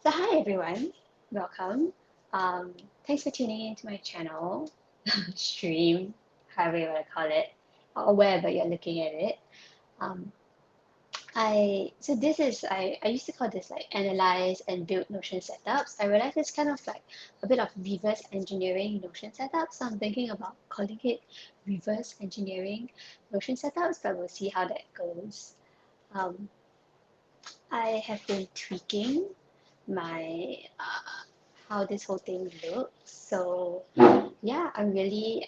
So hi everyone, welcome. Thanks for tuning into my channel, stream, however you want to call it, or wherever you're looking at it. Um, I used to call this like analyze and build Notion setups. I realized it's kind of like a bit of reverse engineering Notion setups. So I'm thinking about calling it reverse engineering Notion setups, but we'll see how that goes. Um, I have been tweaking my how this whole thing looks. So yeah, I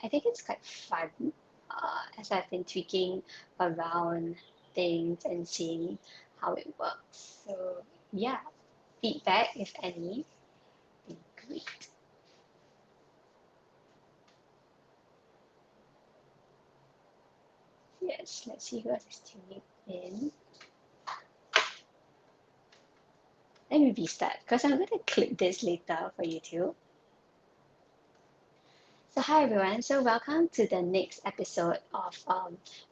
think it's quite fun as I've been tweaking around things and seeing how it works. So yeah, feedback if any, be great. Yes, let's see who else is tuning in. Let me restart because I'm gonna clip this later for you too. So hi everyone, so welcome to the next episode of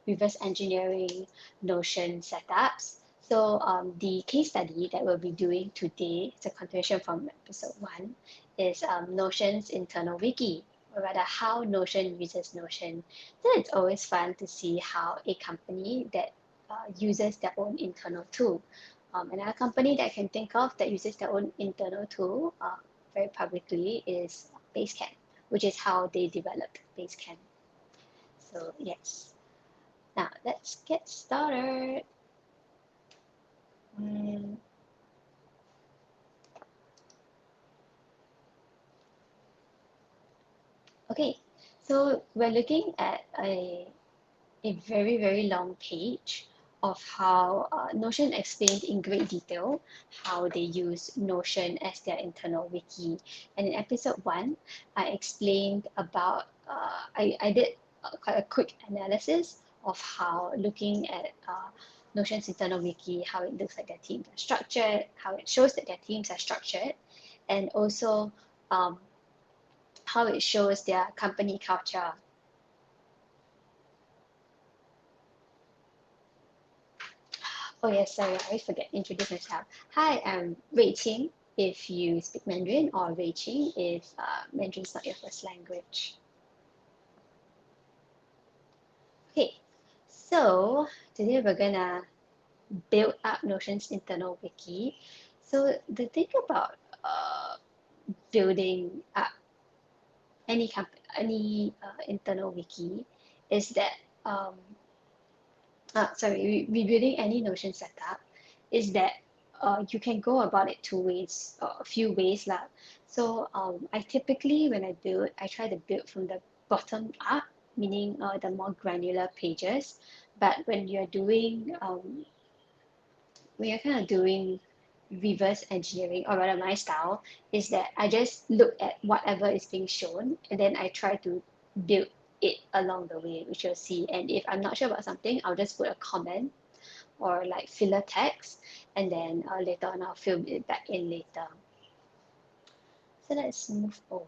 reverse engineering Notion setups. So the case study that we'll be doing today, it's a continuation from episode 1, is Notion's internal wiki, or rather how Notion uses Notion. So it's always fun to see how a company that uses their own internal tool. Another company that I can think of that uses their own internal tool very publicly is Basecamp, which is how they developed Basecamp. So yes, now let's get started. Mm, okay, so we're looking at a very long page of how Notion explained in great detail how they use Notion as their internal wiki. And in episode 1, I explained about, I did quite a quick analysis of how looking at Notion's internal wiki, how it looks like their teams are structured, how it shows that their teams are structured, and also um, how it shows their company culture. Oh yes, sorry, I always forget to introduce myself. Hi, I'm Rui Qing if you speak Mandarin, or Rui Qing if Mandarin is not your first language. Okay, so today we're gonna build up Notion's internal wiki. So the thing about building up any internal wiki is that rebuilding any Notion setup is that you can go about it two ways, a few ways lah. So I typically when I build, I try to build from the bottom up, meaning the more granular pages. But when you're kind of doing reverse engineering, or rather my style is that I just look at whatever is being shown and then I try to build it along the way, which you'll see. And if I'm not sure about something, I'll just put a comment or like filler text, and then later on I'll fill it back in later. So let's move over.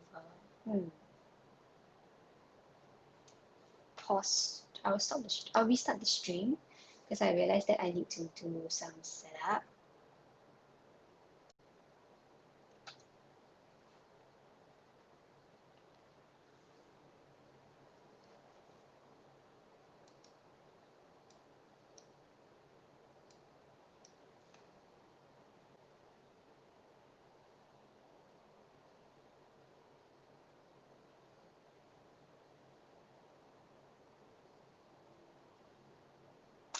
Pause. I'll restart the stream because I realized that I need to do some setup.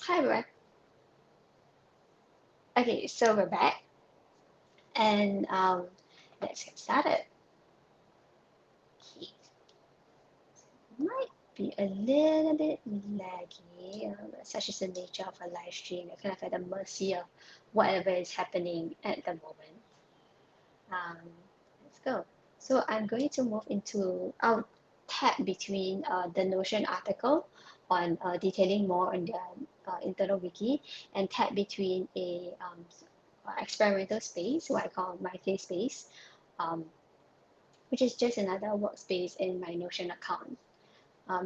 Hi everyone. Okay, so we're back, and let's get started. Okay. Might be a little bit laggy. Such is the nature of a live stream. You're kind of at the mercy of whatever is happening at the moment. Um, let's go. So I'm going to move into, I'll tab between the Notion article on detailing more on their internal wiki, and tab between a experimental space, what I call my play space, um, which is just another workspace in my Notion account.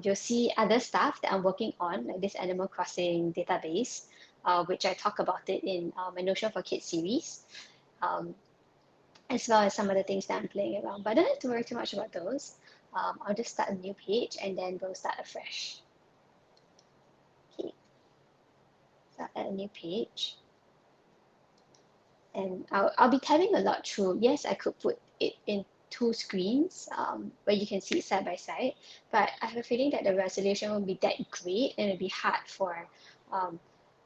You'll see other stuff that I'm working on, like this Animal Crossing database, which I talk about it in my Notion for Kids series. Um, as well as some other things that I'm playing around. But I don't have to worry too much about those. I'll just start a new page and then we'll start afresh. Okay, so I'll add a new page. And I'll be tabbing a lot through. Yes, I could put it in two screens where you can see it side by side, but I have a feeling that the resolution won't be that great and it'll be hard for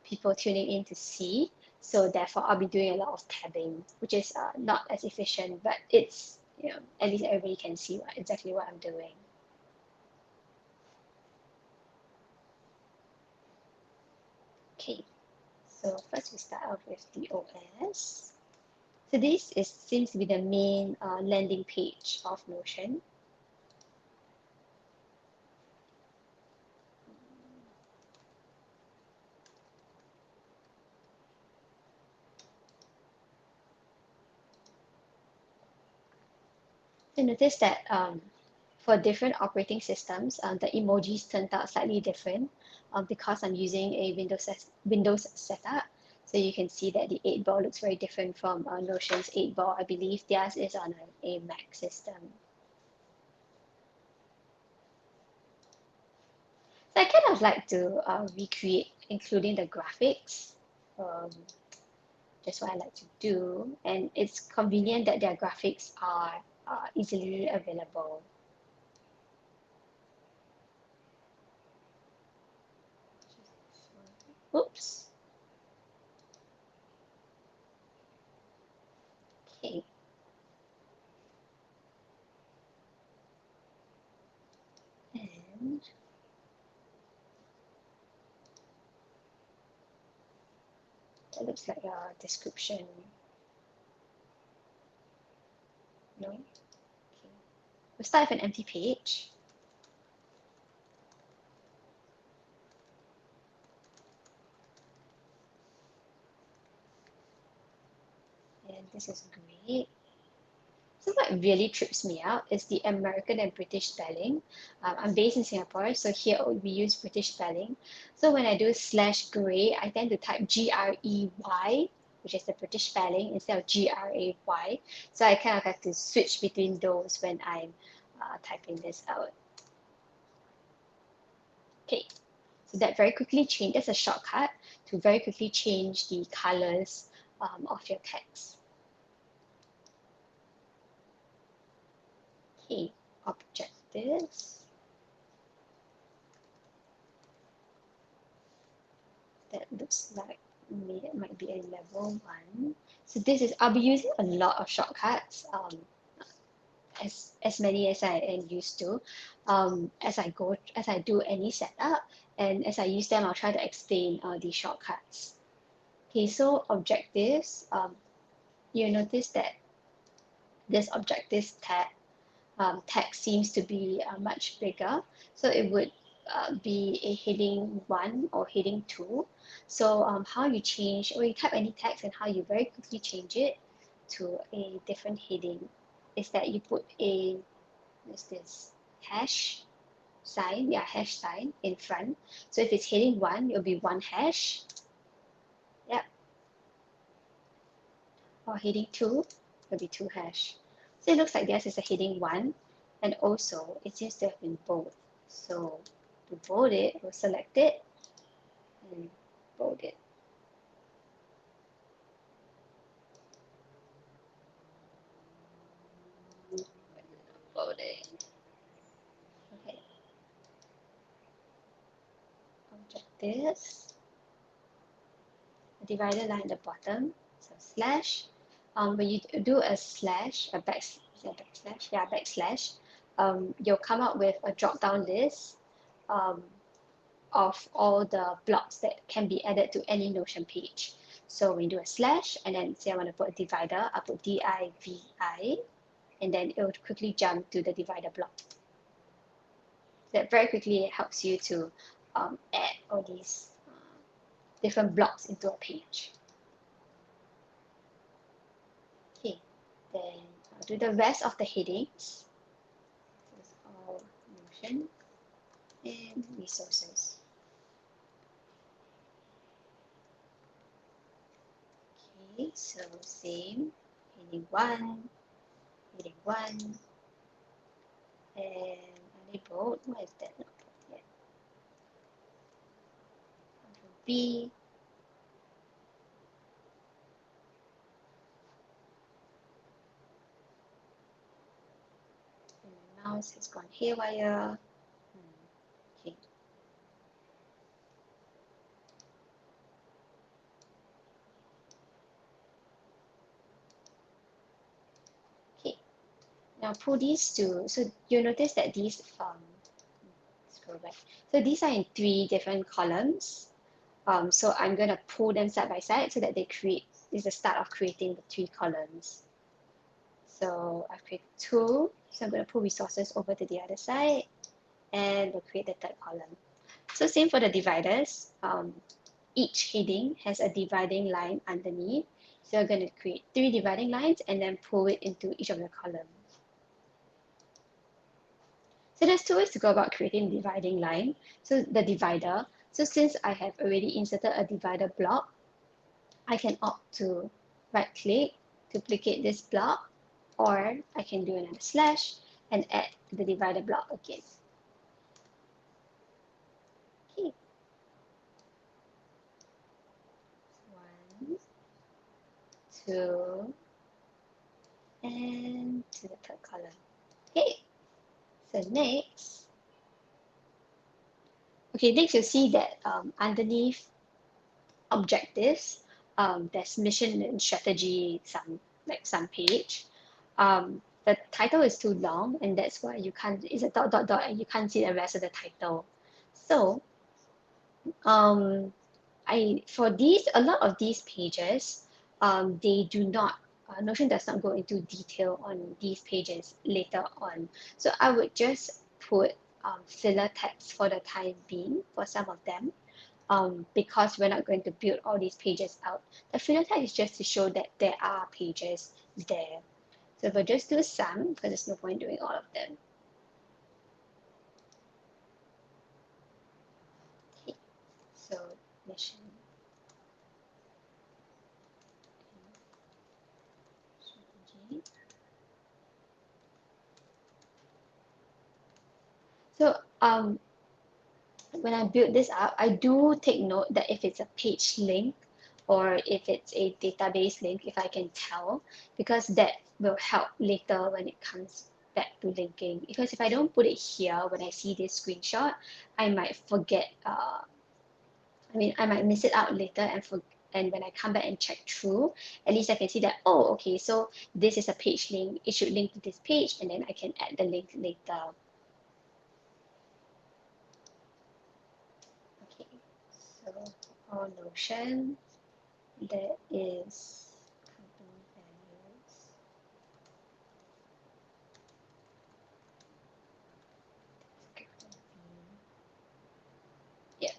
people tuning in to see. So therefore, I'll be doing a lot of tabbing, which is not as efficient, but it's, at least everybody can see exactly what I'm doing. Okay, so first we start off with the OS. So this seems to be the main landing page of Notion. So notice that for different operating systems, the emojis turned out slightly different because I'm using a Windows setup. So you can see that the 8-ball looks very different from Notion's 8-ball. I believe theirs is on a Mac system. So I kind of like to recreate, including the graphics. That's what I like to do. And it's convenient that their graphics are easily available. Oops. Okay. And that looks like a description. No? Okay. We'll start with an empty page. And this is great. So what really trips me out is the American and British spelling. I'm based in Singapore, so here we use British spelling. So when I do /gray, I tend to type Grey, which is the British spelling, instead of Gray. So I kind of have to switch between those when I'm typing this out. Okay, so that very quickly changes a shortcut to very quickly change the colors of your text. Okay, objectives. That looks like it might be a level 1. So this is, I'll be using a lot of shortcuts, as many as I am used to, as I do any setup, and as I use them, I'll try to explain the shortcuts. Okay, so objectives, you notice that this objectives tab text seems to be much bigger, so it would be a heading 1 or heading 2. So how you change, or you type any text and how you very quickly change it to a different heading is that you put what's this, hash sign in front. So if it's heading 1, it'll be 1 hash. Yep. Or heading 2, it'll be 2 hash. So it looks like theirs is a heading 1, and also it seems to have been bold. So to bold it, we'll select it and bold it. Bold it. Okay. Objectives. A divider line at the bottom. So slash. When you do a backslash, you'll come up with a drop-down list of all the blocks that can be added to any Notion page. So when you do a slash, and then say I want to put a divider, I'll put divi, and then it will quickly jump to the divider block. That very quickly helps you to add all these different blocks into a page. Okay, then I'll do the rest of the headings. This is all Notion and resources. Okay, so same heading 1, heading 1, and labeled. Why is that not put yet? Control B. And the mouse has gone haywire. Okay. Okay. Now pull these two. So you notice that these scroll back. So these are in 3 different columns. So I'm going to pull them side by side so that they create, is the start of creating the 3 columns. So I've created 2, so I'm going to pull resources over to the other side and we'll create the 3rd column. So same for the dividers. Each heading has a dividing line underneath. So you're going to create 3 dividing lines and then pull it into each of the columns. So there's 2 ways to go about creating a dividing line. So the divider, so since I have already inserted a divider block, I can opt to right click, duplicate this block, or I can do another slash and add the divider block again. Okay. 1, 2, and to the 3rd column. Okay. So next, you'll see that underneath objectives, there's mission and strategy, some page. The title is too long, and that's why you can't, it's a dot dot dot, and you can't see the rest of the title. So for these, a lot of these pages, they do not, Notion does not go into detail on these pages later on. So I would just put filler text for the time being for some of them, because we're not going to build all these pages out. The filler text is just to show that there are pages there. So we'll just do some, because there's no point doing all of them. Okay. So mission. So when I build this up, I do take note that if it's a page link or if it's a database link, if I can tell, because that will help later when it comes back to linking. Because if I don't put it here, when I see this screenshot, I might forget, I might miss it out later and when I come back and check through, at least I can see that, oh, okay, so this is a page link, it should link to this page, and then I can add the link later. Okay, so for Notion, there is company values. Yeah.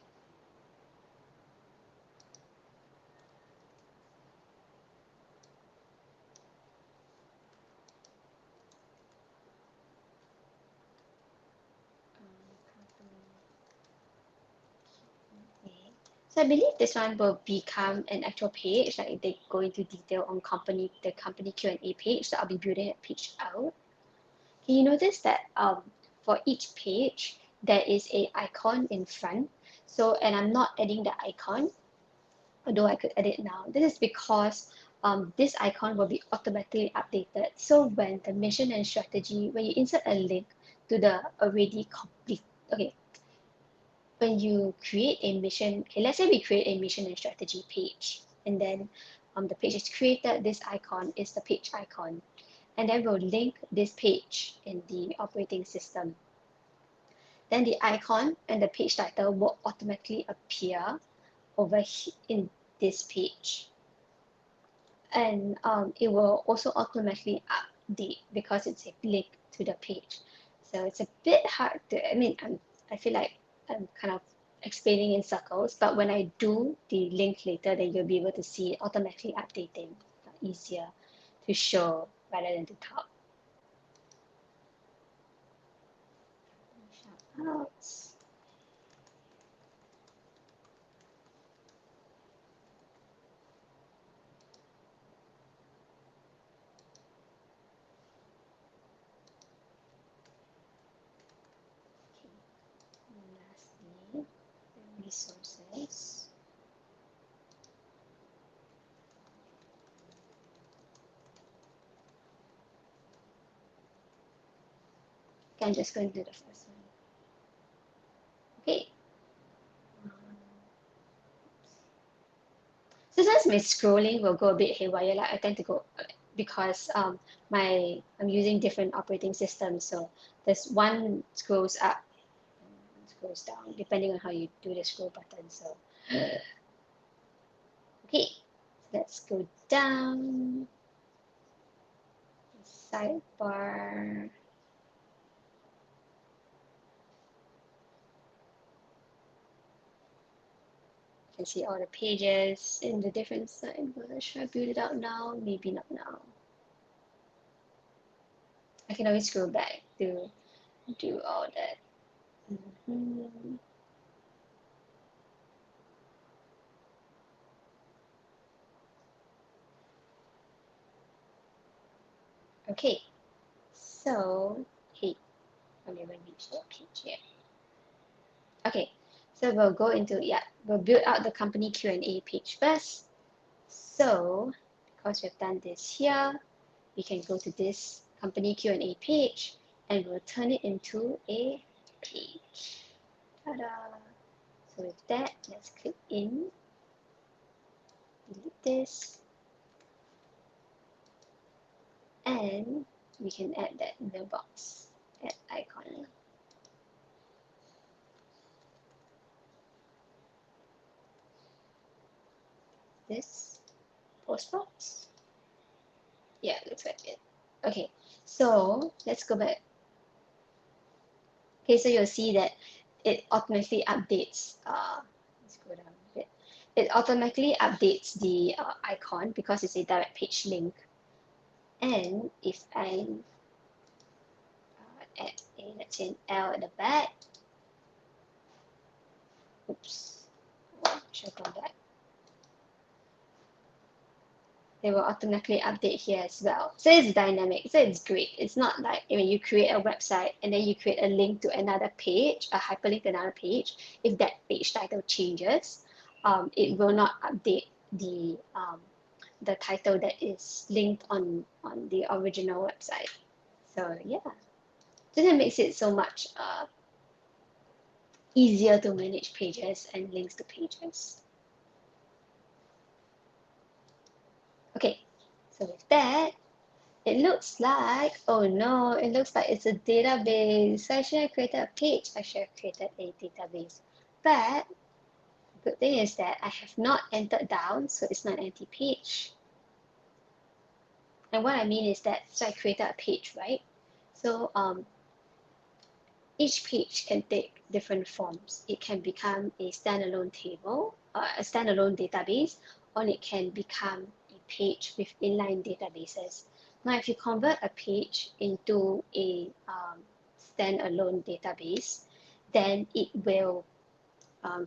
So I believe this one will become an actual page, like they go into detail on the company Q&A page, so I'll be building a page out. Can you notice that for each page, there is a icon in front. So, and I'm not adding the icon, although I could edit now. This is because this icon will be automatically updated. So when the mission and strategy, when you insert a link to the already complete, okay, when you create a mission, okay, let's say we create a mission and strategy page, and then the page is created, this icon is the page icon, and then we'll link this page in the operating system. Then the icon and the page title will automatically appear over here in this page. And it will also automatically update because it's a link to the page. So it's a bit hard to, I feel like I'm kind of explaining in circles, but when I do the link later, then you'll be able to see it automatically updating, easier to show rather than to talk. Shoutouts. resources. Okay, I'm just going to do the first one. Okay. So sometimes my scrolling will go a bit haywire. Like I tend to go because I'm using different operating systems. So there's one scrolls up, one scrolls down, depending on how you do the scroll button. So okay, let's go down. Sidebar. You can see all the pages in the different sidebars. Should I build it out now? Maybe not now. I can always scroll back to do all that. Okay, so hey, I never reached that page yet. Okay, so we'll go into we'll build out the company Q&A page first. So because we've done this here, we can go to this company Q&A page and we'll turn it into a page. Ta-da! So with that, let's click in, delete this, and we can add that mailbox, add icon. This post box. Yeah, looks like it. Okay, so let's go back. Okay, so you'll see that it automatically updates. Let's go down a bit. It automatically updates the icon because it's a direct page link. And if I add let's say an L at the back, oops, should have gone back. They will automatically update here as well. So it's dynamic, so it's great. It's not like when you create a website and then you create a link to another page, a hyperlink to another page. If that page title changes, it will not update the title that is linked on the original website. So yeah, so that makes it so much easier to manage pages and links to pages. Okay, so with that, it looks like, oh no, it looks like it's a database. So I should have created a page. I should have created a database. But the good thing is that I have not entered down, so it's not an empty page. And what I mean is that, so I created a page, right? So each page can take different forms. It can become a standalone table, a standalone database, or it can become a page with inline databases. Now, if you convert a page into a standalone database, then it will,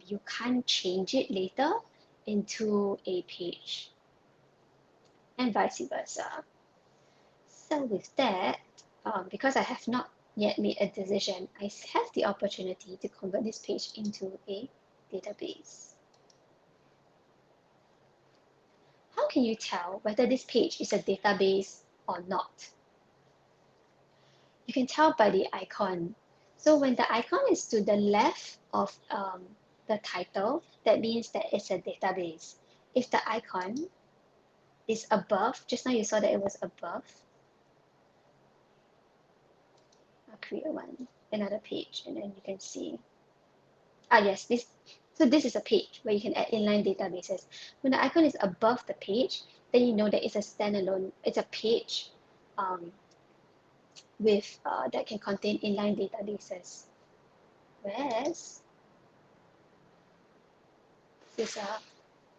you can't change it later into a page, and vice versa. So with that, because I have not yet made a decision, I have the opportunity to convert this page into a database. How can you tell whether this page is a database or not? You can tell by the icon. So when the icon is to the left of the title, that means that it's a database. If the icon is above, just now you saw that it was above, I'll create another page, and then you can see. Yes, so this is a page where you can add inline databases. When the icon is above the page, then you know that it's a standalone, it's a page with that can contain inline databases. Whereas this is a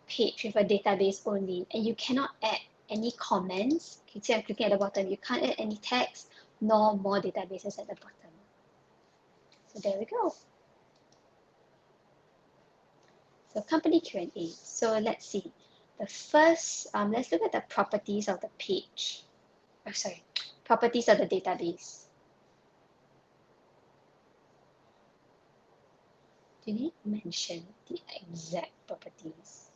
page with a database only, and you cannot add any comments. You can see I'm clicking at the bottom. You can't add any text nor more databases at the bottom. So there we go. So company Q&A. So let's see. The first, let's look at the properties of the page. Oh, sorry, properties of the database. Do they mention the exact properties?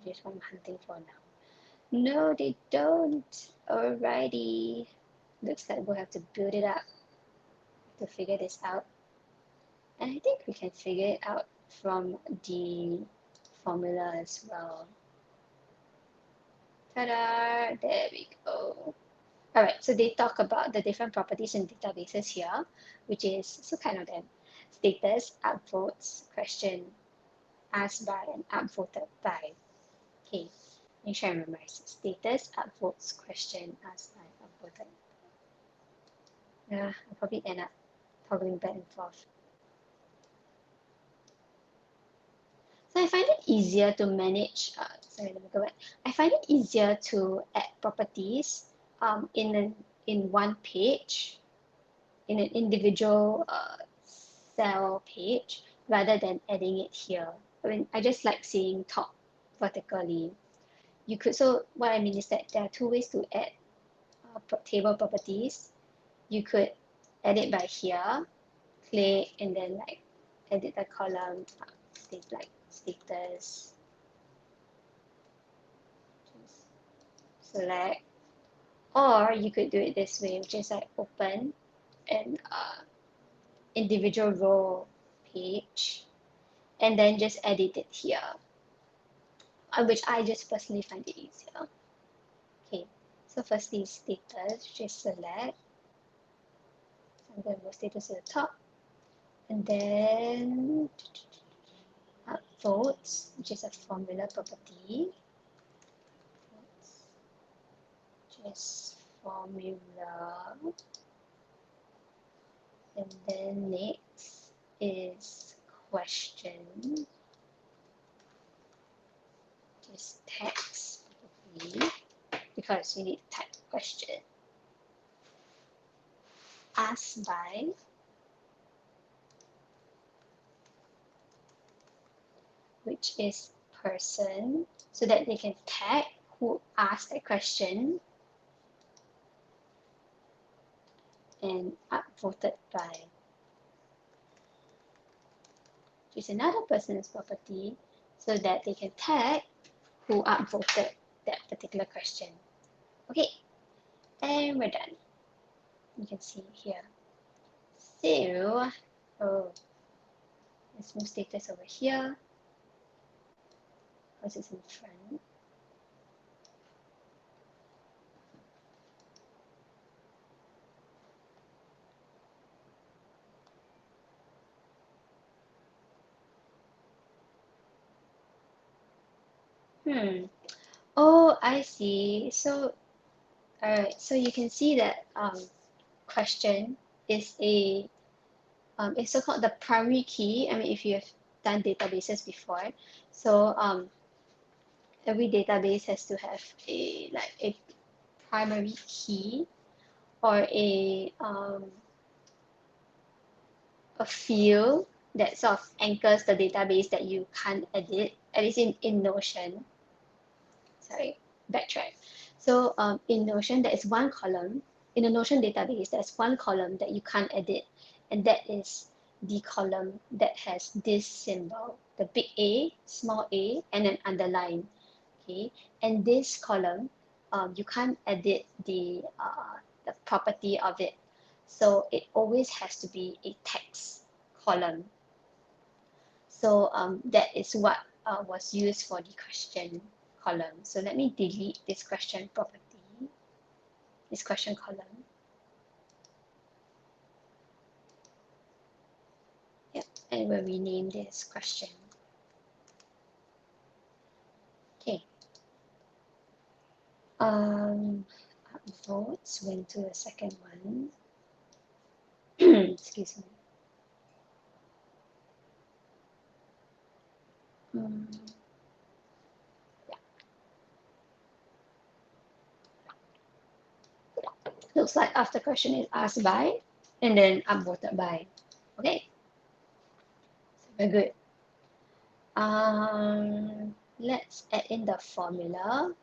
Just what I'm hunting for now. No, they don't. Alrighty. Looks like we'll have to build it up to figure this out. And I think we can figure it out from the formula as well. Ta-da! There we go. Alright, so they talk about the different properties in databases here, which is, so kind of them. Status, upvotes, question, asked by, and upvoted by. Okay, make sure I memorize. Status, upvotes, question, asked by, upvoted. Yeah, I'll probably end up toggling back and forth. So I find it easier to manage, sorry, let me go back. I find it easier to add properties in one page, in an individual cell page, rather than adding it here. I mean, I just like seeing top vertically. You could, so what I mean is that there are two ways to add table properties. You could edit by here, click, and then like edit the column, like status, select, or you could do it this way, which is like open an individual row page, and then just edit it here, which I just personally find it easier. Okay, so firstly status, just select. So I'm going to move status to the top, and then votes, which is a formula property. Just formula, and then next is question, just text property, because you need to type question. Asked by, which is person, so that they can tag who asked a question, and upvoted by, which is another person's property, so that they can tag who upvoted that particular question. Okay, and we're done. You can see here. So, let's move status over here, because it's in front. Oh, I see. So, alright, so you can see that question is it's so-called the primary key. I mean, if you have done databases before, so every database has to have a primary key, or a field that sort of anchors the database that you can't edit, at least in Notion. Sorry, backtrack. So in Notion, there is one column. In a Notion database, there's one column that you can't edit, and that is the column that has this symbol, the big A, small a, and an underline. Okay, and this column, you can't edit the property of it. So it always has to be a text column. So that is what was used for the question column. So let me delete this question property, this question column. Yep, and we'll rename this question. Okay. Votes went to the second one. Excuse me. Yeah. Looks like after question is asked by, and then upvoted by. Okay. So we're good. Let's add in the formula.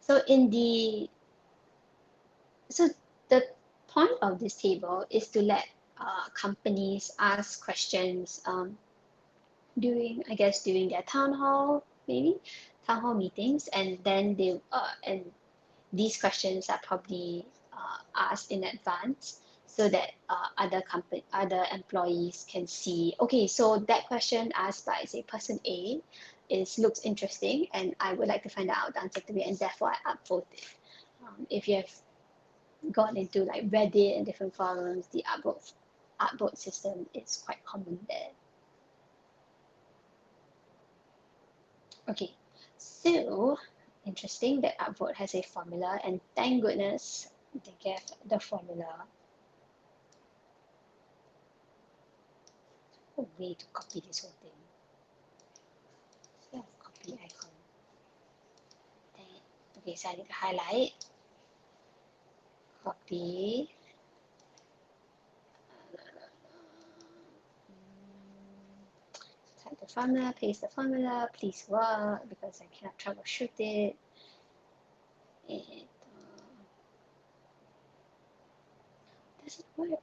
So the point of this table is to let companies ask questions during their town hall, maybe town hall meetings, and then and these questions are probably asked in advance so that other employees can see, okay, so that question asked by, say, person A looks interesting, and I would like to find out the answer to it, and therefore I upvote it. If you have gone into like Reddit and different forums, the upvote system is quite common there. Okay, so interesting that upvote has a formula, and thank goodness they gave the formula. A way to copy this whole thing. So copy icon. Okay, so I need to highlight, copy. Type the formula, paste the formula, please work, because I cannot troubleshoot it. It doesn't work.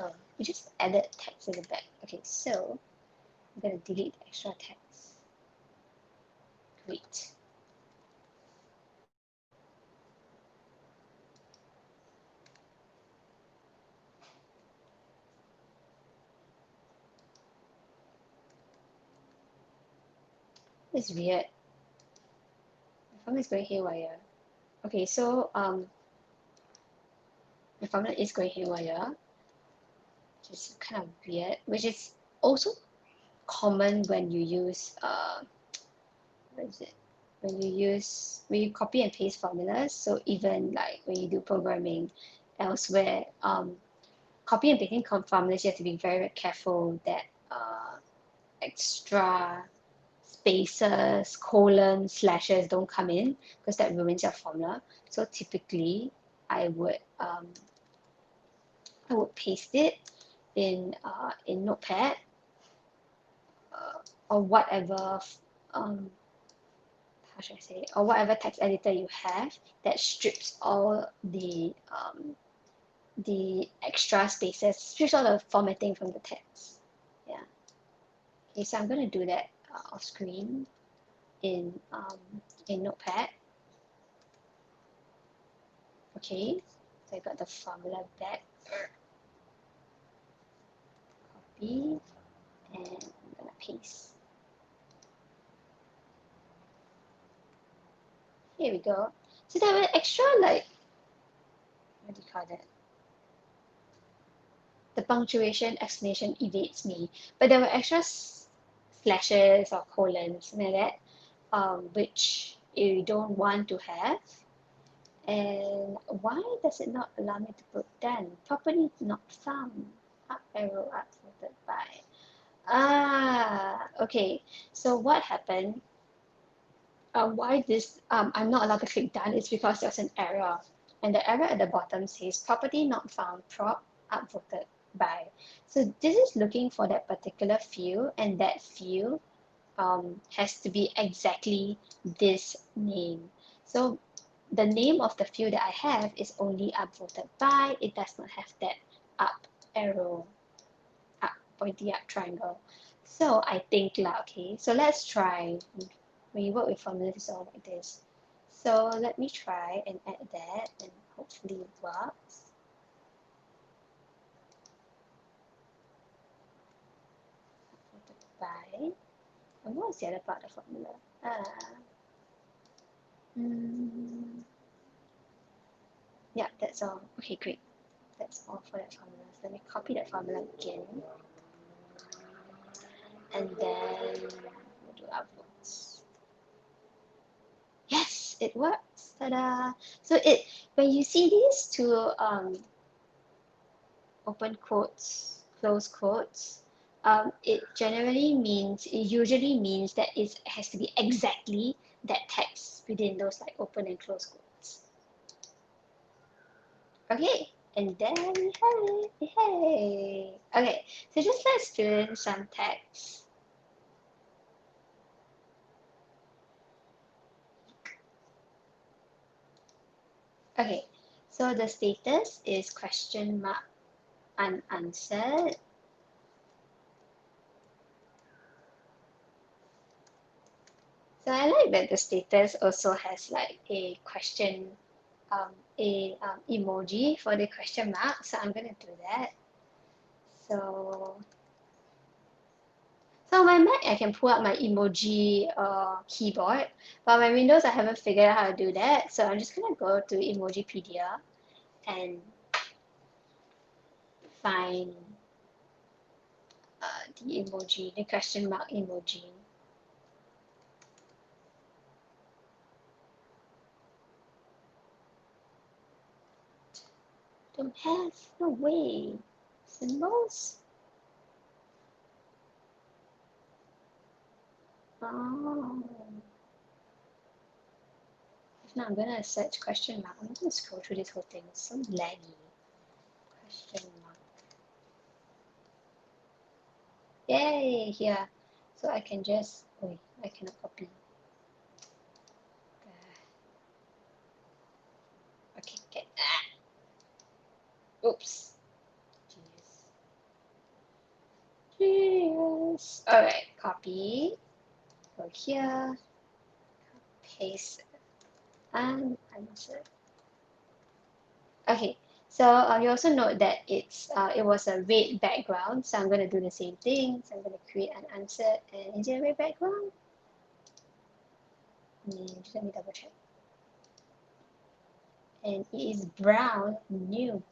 Oh, we just added text in the back. Okay, so I'm gonna delete the extra text. Great. It's weird. The formula is going haywire. Okay, so the formula is going haywire, which is kind of weird, which is also common when you use what is it? When you copy and paste formulas. So even like when you do programming elsewhere, copy and pasting formulas, you have to be very, very careful that extra spaces, colons, slashes don't come in, because that ruins your formula. So typically I would paste it in Notepad or whatever how should I say, or whatever text editor you have that strips all the extra spaces, strips all the formatting from the text. Yeah. Okay, so I'm going to do that off screen in Notepad. Okay, so I got the formula back. Copy, and I'm gonna paste. Here we go. So there were extra, like, what do you call that? The punctuation explanation evades me, but there were extra slashes or colons, something like that, which you don't want to have. And why does it not allow me to put done? Property not found. Up arrow up sorted by. Okay. So what happened? Why this? I'm not allowed to click done. It's because there's an error, and the error at the bottom says property not found. Prop upvoted by. So this is looking for that particular field, and that field has to be exactly this name. So the name of the field that I have is only upvoted by. It does not have that up arrow, up pointy up triangle. So I think okay, so let's try. When you work with formulas, it's all like this. So let me try and add that, and hopefully it works. Upvoted by. And what was the other part of the formula? Yeah, that's all. Okay, great. That's all for that formula. So let me copy that formula again. And then we'll do upvotes. Yes, it works. Ta-da! So when you see these two open quotes, close quotes, it usually means that it has to be exactly that text within those like open and close quotes. Okay, and then we have it. Hey! Okay, so just let's fill in some text. Okay, so the status is question mark unanswered. So I like that the status also has like a question, emoji for the question mark. So I'm gonna do that. So on my Mac, I can pull up my emoji keyboard, but on my Windows, I haven't figured out how to do that. So I'm just gonna go to Emojipedia and find the emoji, the question mark emoji. Don't have, no way. Symbols? Oh. If not, I'm gonna search question mark. I'm gonna scroll through this whole thing. It's so laggy. Question mark. Yay, here. So I can just, wait, I cannot copy. Okay, get that. Oops. Jeez. Alright, copy. Go here. Paste. And insert. Okay, so you also note that it was a red background, so I'm going to do the same thing. So I'm going to create an answer, and is it a red background? Just let me double check. And it is brown, new.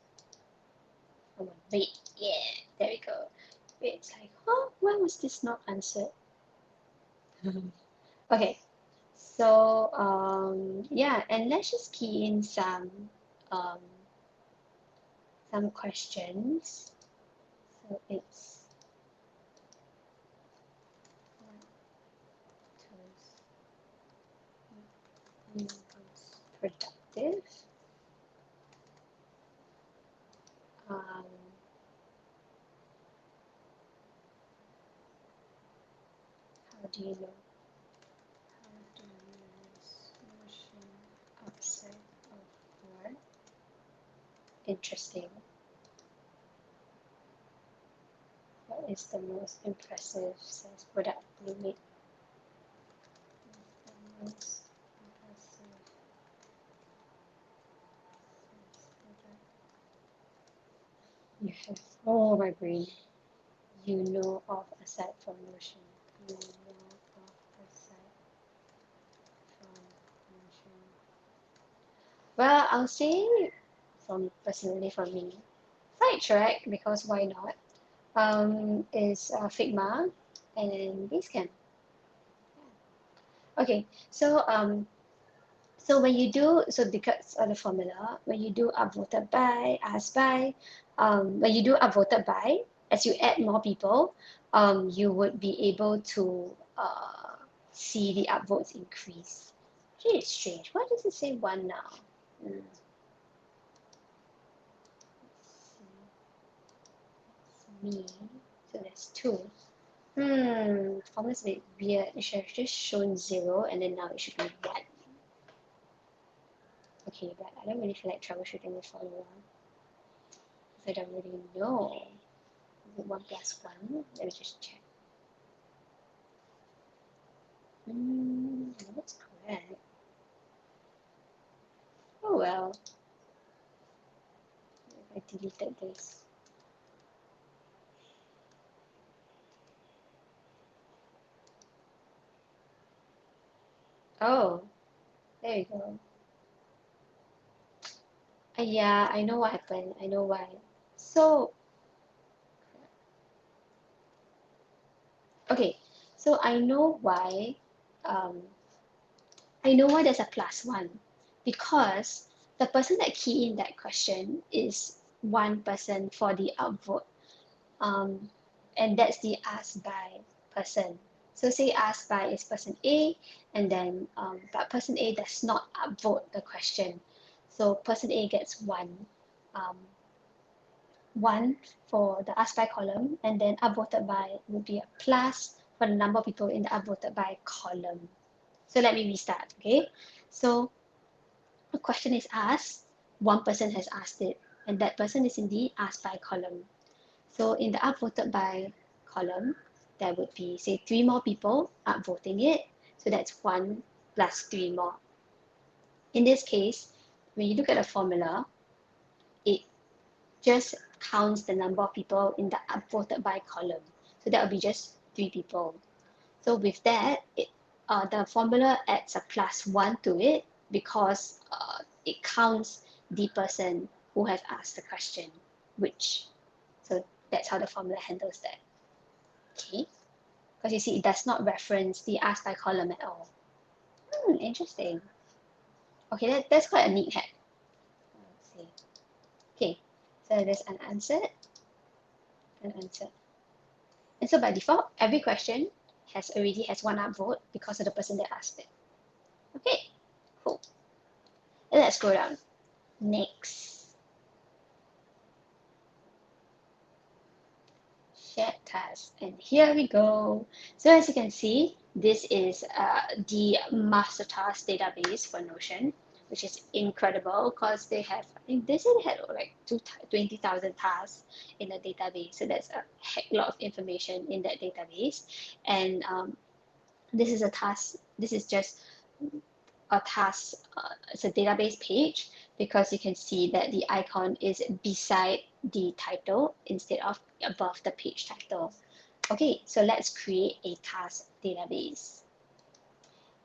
Oh, red, yeah, there we go. It's like, oh, why was this not answered? Okay, so yeah, and let's just key in um, questions. So it's productive. How do you know? How do you use motion outside of work? Interesting. What is the most impressive sense product limit? The most impressive sense product you have. Oh, my brain. You know of aside from motion. You know of aside from motion. Well, I'll say personally from me, Sidetrack, because why not? Is Figma and Basecamp. Okay, so when you do, so because of the formula, when you do upvoted by, asked by, when you do upvoted by, as you add more people, you would be able to see the upvotes increase. Actually, it's strange. Why does it say one now? Me. So that's two. Formula's a bit weird. It should have just shown 0 and then now it should be 1. Okay, but I don't really feel like troubleshooting the formula. I don't really know. Is it 1 plus 1? Let me just check. That's correct. Oh well. I deleted this. Oh, there you go. Yeah, I know what happened. I know why. So, okay, so um, I know why there's a plus 1 because the person that key in that question is one person for the upvote, um, and that's the asked by person. So say asked by is person A, and then but person A does not upvote the question. So person A gets 1, 1 for the asked by column, and then upvoted by would be a plus for the number of people in the upvoted by column. So let me restart, okay? So a question is asked, one person has asked it, and that person is indeed asked by column. So in the upvoted by column, there would be, say, 3 more people upvoting it. So that's 1 plus 3 more. In this case, when you look at the formula, it just counts the number of people in the upvoted by column. So that will be just 3 people. So with that, the formula adds a +1 to it because it counts the person who has asked the question, so that's how the formula handles that. Okay, because you see, it does not reference the asked by column at all. Interesting. Okay, that's quite a neat hack. Let's see. Okay, so there's unanswered. And so by default, every question already has 1 upvote because of the person that asked it. Okay, cool. And let's go down. Next. Shared task. And here we go. So as you can see, this is the master task database for Notion, which is incredible because they have, I think they said they had like 20,000 tasks in the database. So that's a heck lot of information in that database. And this is just a task, it's a database page because you can see that the icon is beside the title instead of above the page title. Okay, so let's create a task database.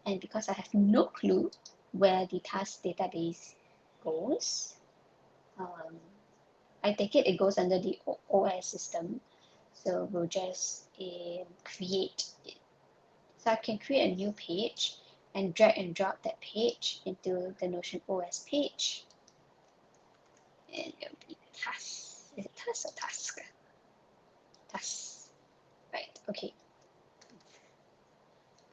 And because I have no clue where the task database goes, I take it goes under the OS system. So we'll just create it. So I can create a new page and drag and drop that page into the Notion OS page. And it will be task. Is it task or task? Task. Right, okay.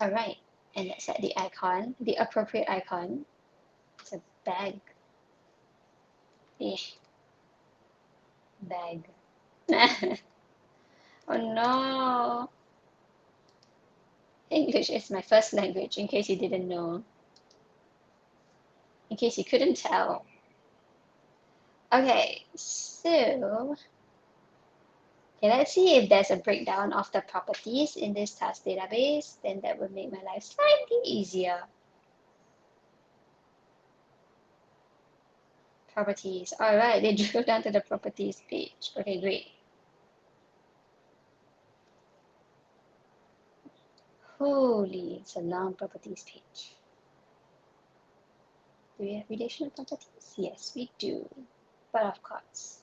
All right, and let's set the icon, the appropriate icon. It's a bag. Bag. Oh no. English is my first language, in case you didn't know. In case you couldn't tell. Okay, so let's see if there's a breakdown of the properties in this task database. Then that would make my life slightly easier. Properties. All right, they drew down to the properties page. Okay, great. Holy, it's a long properties page. Do we have relational properties? Yes, we do. But of course.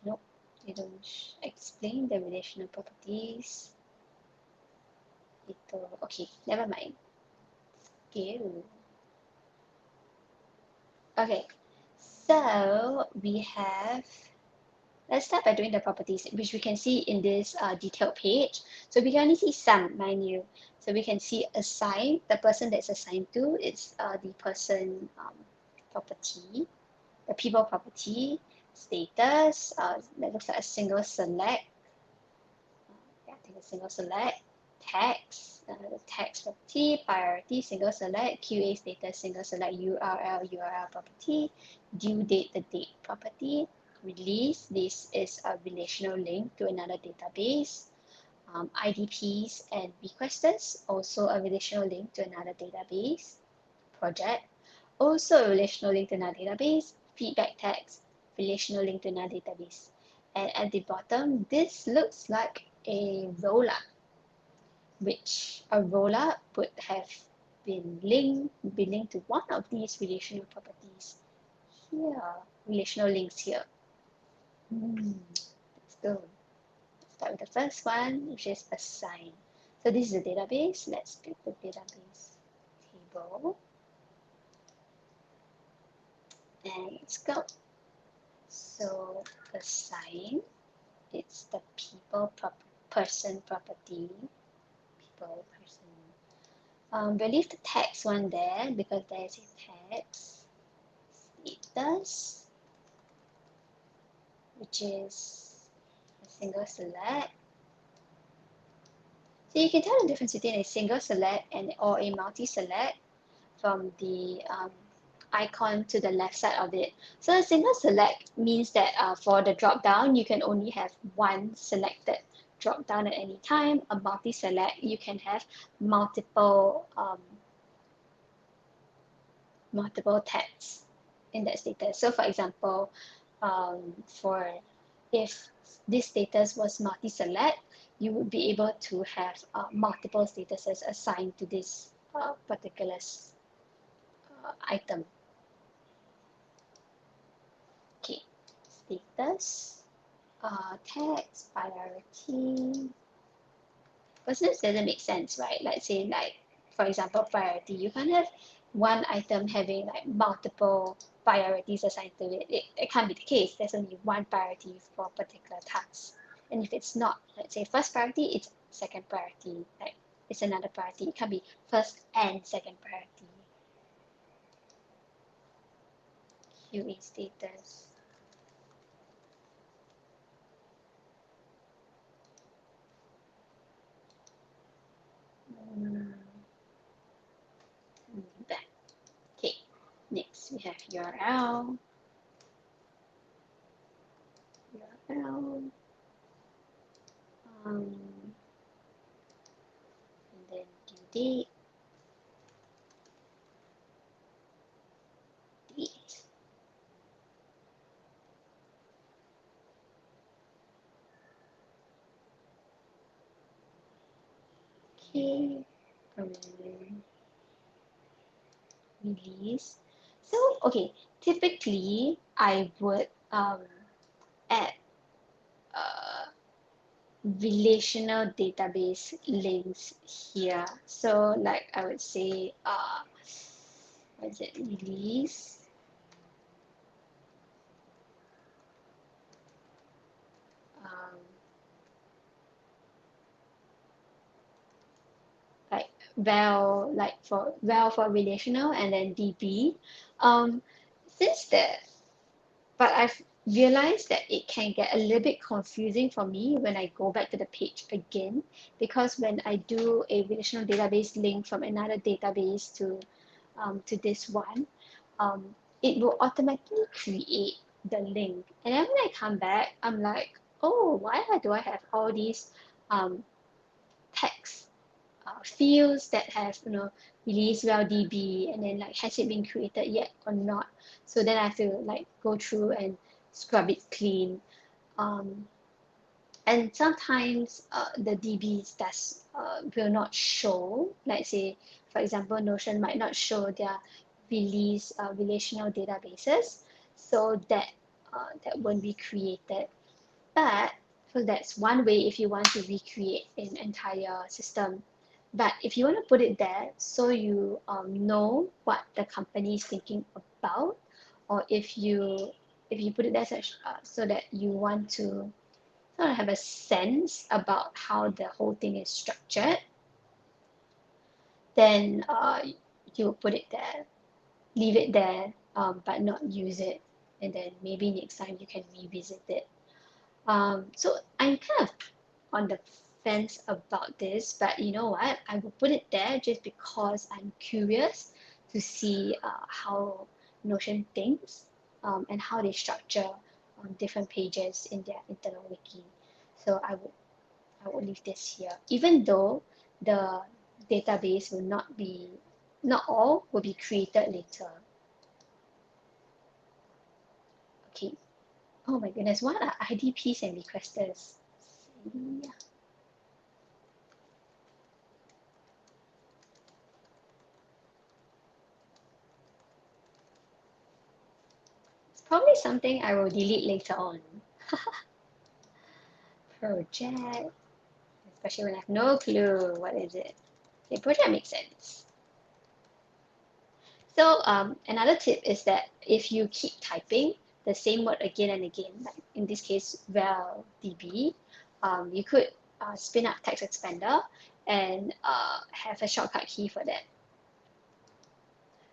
Nope, they don't explain the relational properties. Okay, never mind. Ew. Okay, so we have, let's start by doing the properties, which we can see in this detailed page. So we can only see some, mind you. So we can see assign, the person that's assigned to is the person property, the people property, status, that looks like a single select. Yeah, I think a single select. Text, the text property, priority, single select, QA status, single select, URL property, due date, the date property, release, this is a relational link to another database, IDPs and requesters, also a relational link to another database, project, also a relational link to another database, feedback text, relational link to another database. And at the bottom, this looks like a rollup, which a rollup would have been linked to one of these relational properties here, relational links here. Let's go. Start with the first one, which is assign. So this is a database. Let's pick the database table. And let's go. So assign, it's the people person property. People person. We'll leave the text one there because there is a text. Status, which is a single select. So you can tell the difference between a single select or a multi-select from the icon to the left side of it. So a single select means that for the drop down, you can only have one selected drop down at any time. A multi-select, you can have multiple multiple tabs in that status. So for example, for if this status was multi-select, you would be able to have multiple statuses assigned to this particular item. Okay, status, text, priority. But this doesn't make sense, right? Let's say, like, for example, priority. You can't have one item having like multiple priorities assigned to it. It can't be the case. There's only one priority for a particular task. And if it's not, let's say first priority, it's second priority. Like it's another priority. It can be first and second priority. QA status. Back. Okay. Next we have URL. URL. And then due date. Date. Okay. Release. So okay, typically I would add relational database links here. So like I would say what is it, release like val for relational and then DB. Since that, but I've realized that it can get a little bit confusing for me when I go back to the page again, because when I do a relational database link from another database to this one, it will automatically create the link. And then when I come back, I'm like, oh, why do I have all these text fields that have, release well DB, and then like has it been created yet or not? So then I have to like go through and scrub it clean. And sometimes the DBs will not show. Let's say, for example, Notion might not show their release relational databases, so that won't be created. But so that's one way if you want to recreate an entire system. But if you want to put it there so you know what the company is thinking about, or if you put it there so that you want to sort of have a sense about how the whole thing is structured, then you put it there, leave it there, but not use it, and then maybe next time you can revisit it. So I'm kind of on the fence about this, but you know what? I will put it there just because I'm curious to see how Notion thinks and how they structure different pages in their internal wiki. So I would leave this here, even though the database will not all will be created later. Okay. Oh my goodness, what are IDPs and requesters? Yeah. Probably something I will delete later on. Project, especially when I have no clue what is it. Okay, project makes sense. So another tip is that if you keep typing the same word again and again, like in this case, val db, you could spin up text expander and have a shortcut key for that.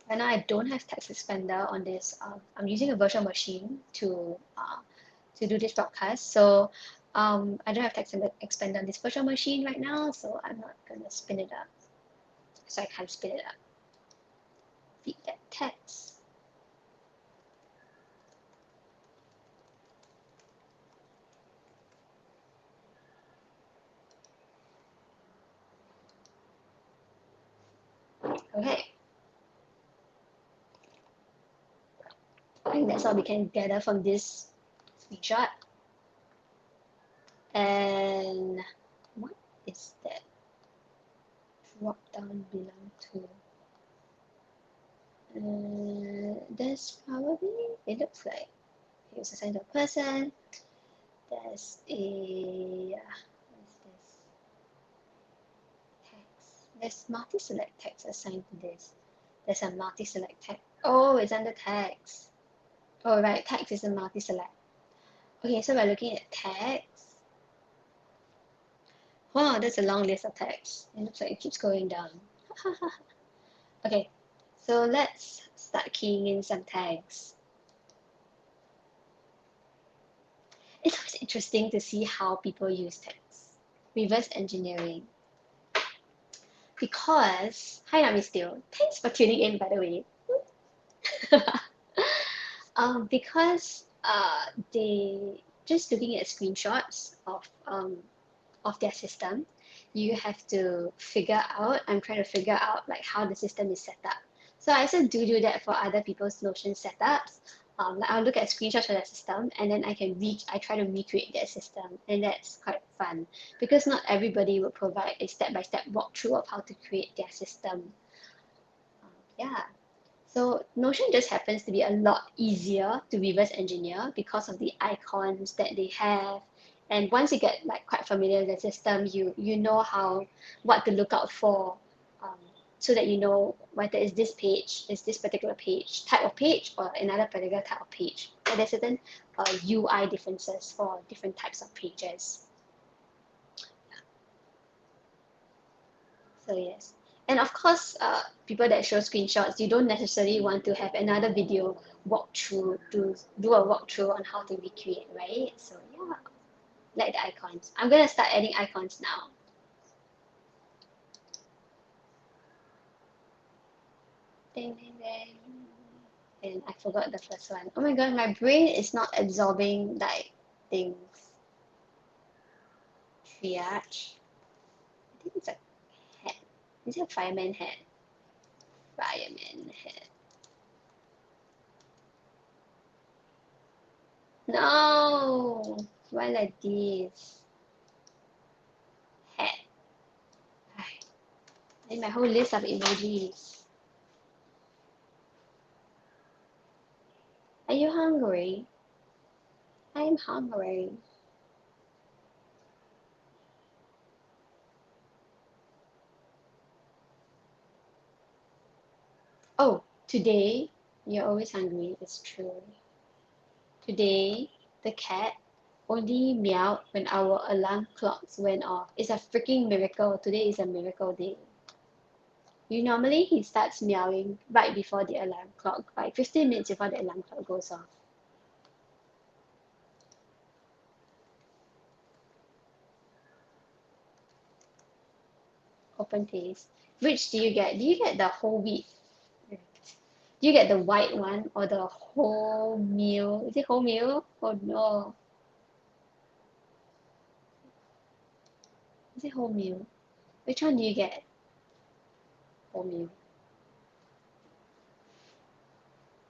Right now I don't have text expander on this. I'm using a virtual machine to do this broadcast. So I don't have text expander on this virtual machine right now, so I'm not gonna spin it up. So I can't spin it up. feed that text. Okay. I think that's all we can gather from this screenshot. And what is that drop down belong to? There's probably, it looks like it was assigned to a person. There's a, what is this? Text. There's multi-select text assigned to this. There's a multi-select text. Oh, it's under text. Oh, right, text is a multi-select. Okay, so we're looking at text. Wow, that's a long list of text. It looks like it keeps going down. Okay, so let's start keying in some tags. It's always interesting to see how people use text. Reverse engineering. Because, hi Nami Still, thanks for tuning in by the way. Because they just looking at screenshots of their system, you have to figure out, I'm trying to figure out like how the system is set up. So I also do that for other people's Notion setups. Like I'll look at screenshots of their system and then I try to recreate their system, and that's quite fun because not everybody will provide a step-by-step walkthrough of how to create their system. Yeah. So Notion just happens to be a lot easier to reverse engineer because of the icons that they have. And once you get like quite familiar with the system, you know what to look out for, so that you know whether it's this page, is this particular page, type of page, or another particular type of page. And there's certain UI differences for different types of pages. So yes. And of course, people that show screenshots, you don't necessarily want to have another video walkthrough to do a walkthrough on how to recreate, right? So yeah, like the icons. I'm gonna start adding icons now. Ding, ding, ding. And I forgot the first one. Oh my god, my brain is not absorbing like things. Triage. I think it's a hat. Is it a fireman hat? Fireman hat. No! Why like this? Hat. And my whole list of emojis. Are you hungry? I'm hungry. Oh, today, you're always hungry. It's true. Today, the cat only meowed when our alarm clocks went off. It's a freaking miracle. Today is a miracle day. Normally he starts meowing right before the alarm clock, like 15 minutes before the alarm clock goes off. Open taste. Which do you get? Do you get the whole wheat? Do you get the white one or the whole meal? Is it whole meal? Oh no. Is it whole meal? Which one do you get? Whole meal.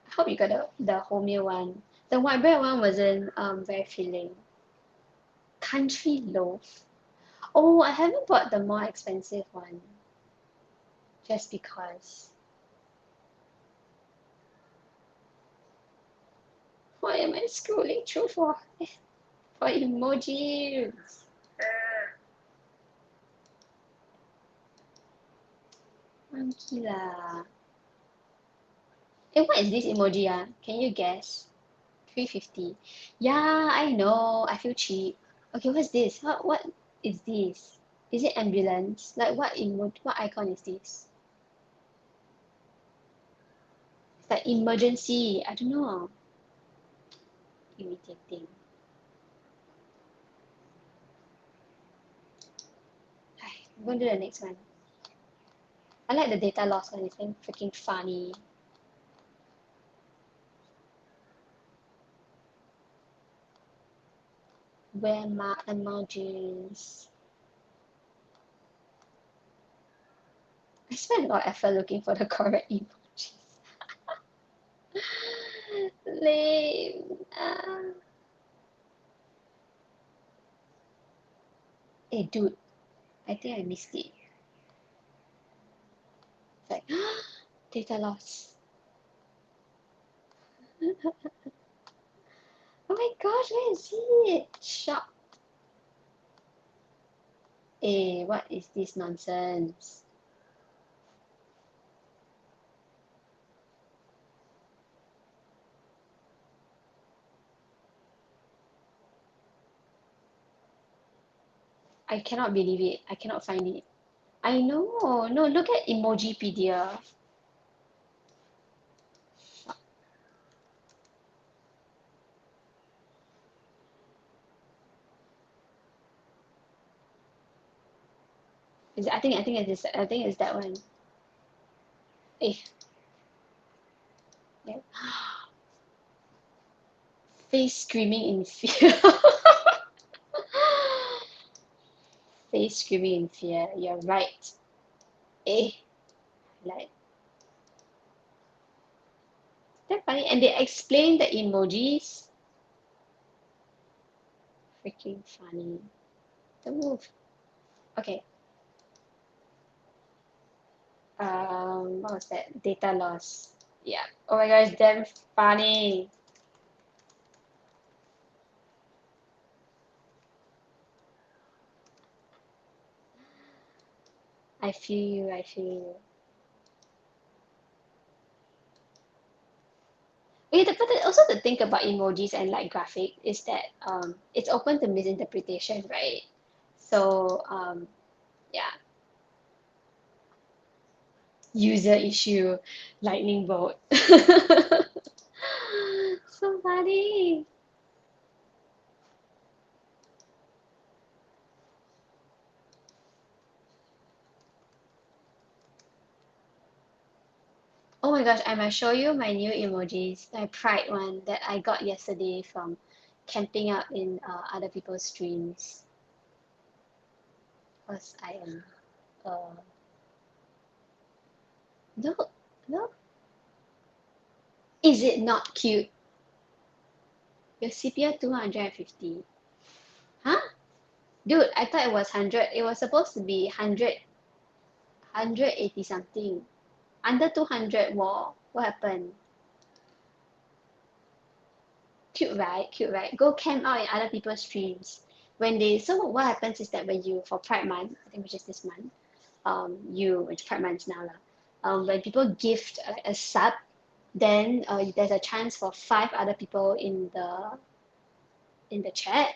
I hope you got the whole meal one. The white bread one wasn't very filling. Country loaf. Oh, I haven't bought the more expensive one. Just because. Why am I scrolling through for emojis? Monkey lah. What is this emoji ah? Can you guess? 350. Yeah, I know. I feel cheap. Okay, what's this? What is this? Is it ambulance? Like what icon is this? It's like emergency. I don't know. Irritating. I'm going to do the next one. I like the data loss one. It's been freaking funny. Where my emojis? I spent a lot of effort looking for the correct emojis. Lame. Hey, dude, I think I missed it. It's like, data loss. Oh my gosh, where is it? Shock. Hey, what is this nonsense? I cannot believe it. I cannot find it. I know. No, look at Emojipedia. I think it's that one. Eh, yeah. Face screaming in fear. Face screaming in fear. You're right. Eh, like that funny. And they explain the emojis. Freaking funny. The move. Okay. What was that? Data loss. Yeah. Oh my gosh, damn funny. I feel you. I feel you. Okay, but also the thing about emojis and like graphic is that it's open to misinterpretation, right? So yeah, user issue, lightning bolt. So funny. Oh my gosh, I must show you my new emojis, my pride one that I got yesterday from camping out in other people's streams. Because I am, uh, no, no, is it not cute? Your CPR 250. Huh? Dude, I thought it was 100. It was supposed to be 180 something. Under 200 wall. What happened? Cute, right? Cute, right? Go camp out in other people's streams. So what happens is that when you, for Pride Month, I think which is this month, which Pride Month is now lah, when people gift like a sub, then there's a chance for 5 other people in the chat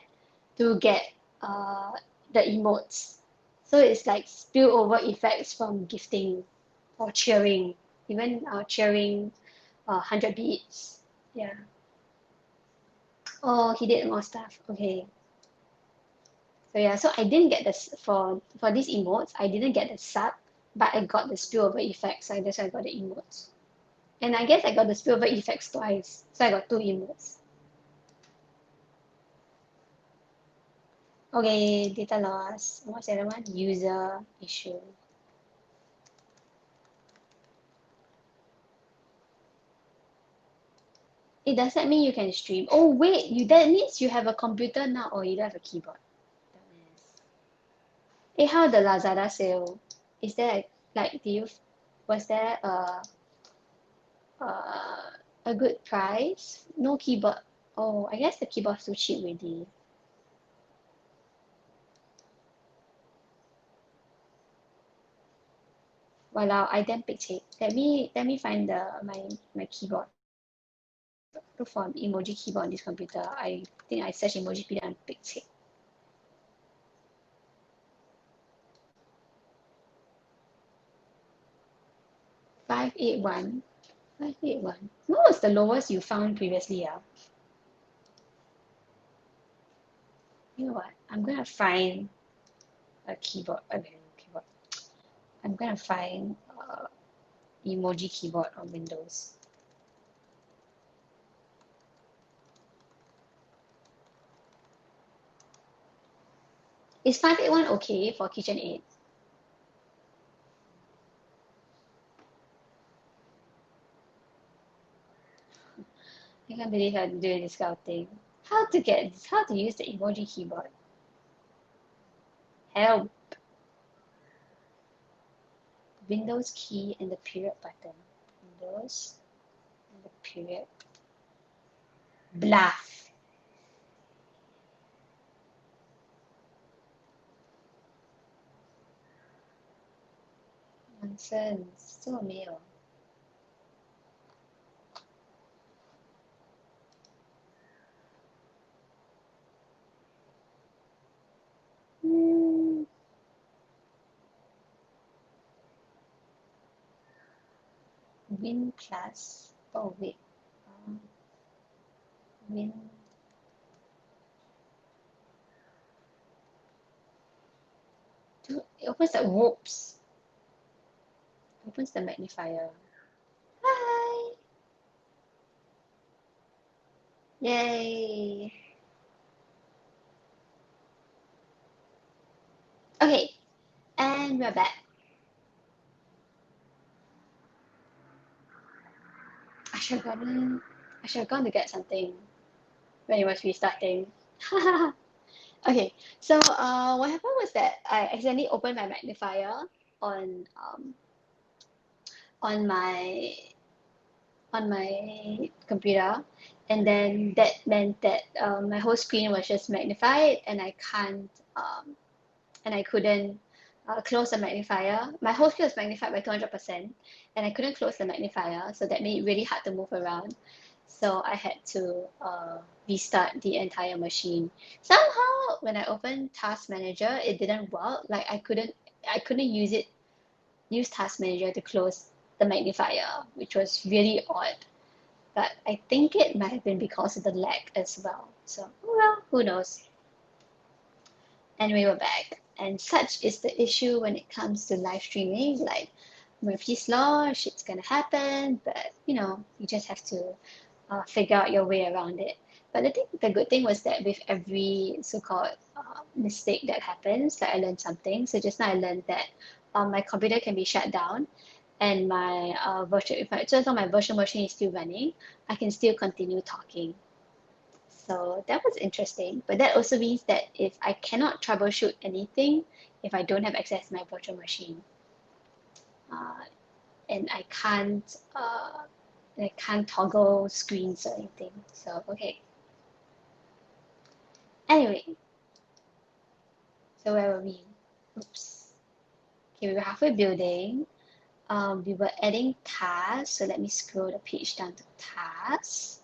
to get uh, the emotes. So it's like spillover effects from gifting or cheering, even cheering 100 beats. Yeah. Oh, he did more stuff. Okay. So yeah, so I didn't get this for these emotes. I didn't get the sub, but I got the spillover effect. So that's why I got the emotes. And I guess I got the spillover effects twice. So I got 2 emotes. Okay, data loss. What's the other one? User issue. It does that mean you can stream? Oh wait, that means you have a computer now or you don't have a keyboard. Hey, how the Lazada sale? Is there like was there a good price? No keyboard. Oh, I guess the keyboard's too cheap already. Wow, I damn picture. Let me find my keyboard. Look for emoji keyboard on this computer. I think I search emoji keyboard and picture. 581. 581. What was the lowest you found previously? You know what? I'm gonna find a keyboard. Okay, keyboard. I'm gonna find emoji keyboard on Windows. Is 581 okay for Kitchen 8? I can't believe I'm doing this kind of thing. How to use the emoji keyboard? Help. Windows key and the period button. Windows and the period. Bluff. Nonsense. 这个没有。Win plus. Oh wait. Win. It opens the whoops. Opens the magnifier. Hi. Yay. Okay, and we're back. I should have gone to get something when it was restarting. Okay, so what happened was that I accidentally opened my magnifier on on my on my computer, and then that meant that my whole screen was just magnified, and I couldn't close the magnifier. My whole screen was magnified by 200%, and I couldn't close the magnifier, so that made it really hard to move around. So I had to restart the entire machine. Somehow, when I opened Task Manager, it didn't work. Like I couldn't use Task Manager to close the magnifier, which was really odd. But I think it might have been because of the lag as well. So, well, who knows? Anyway, we're back. And such is the issue when it comes to live streaming. Like, Murphy's Law, shit's gonna happen, but you just have to figure out your way around it. But the good thing was that with every so-called mistake that happens, like I learned something. So just now I learned that my computer can be shut down, and my so long my virtual machine is still running, I can still continue talking. So that was interesting. But that also means that if I cannot troubleshoot anything, if I don't have access to my virtual machine, uh, and I can't toggle screens or anything. So okay. Anyway, so where were we? Oops. Okay, we were halfway building. We were adding tasks. So let me scroll the page down to tasks.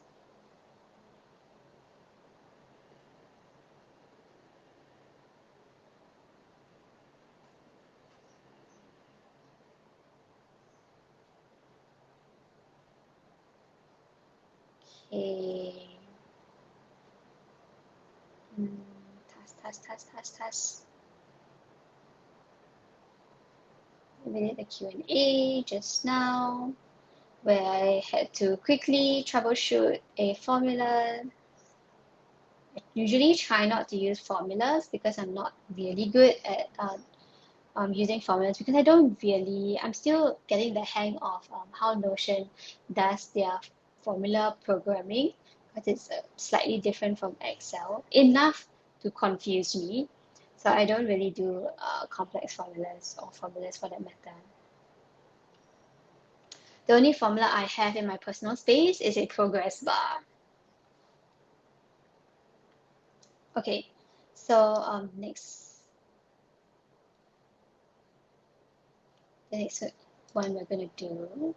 Okay. Task. We did the Q&A just now, where I had to quickly troubleshoot a formula. I usually try not to use formulas because I'm not really good at using formulas, because I'm still getting the hang of how Notion does their formula programming, because it's slightly different from Excel, enough to confuse me. So I don't really do complex formulas, or formulas for that matter. The only formula I have in my personal space is a progress bar. Okay, so next, the next one we're gonna do.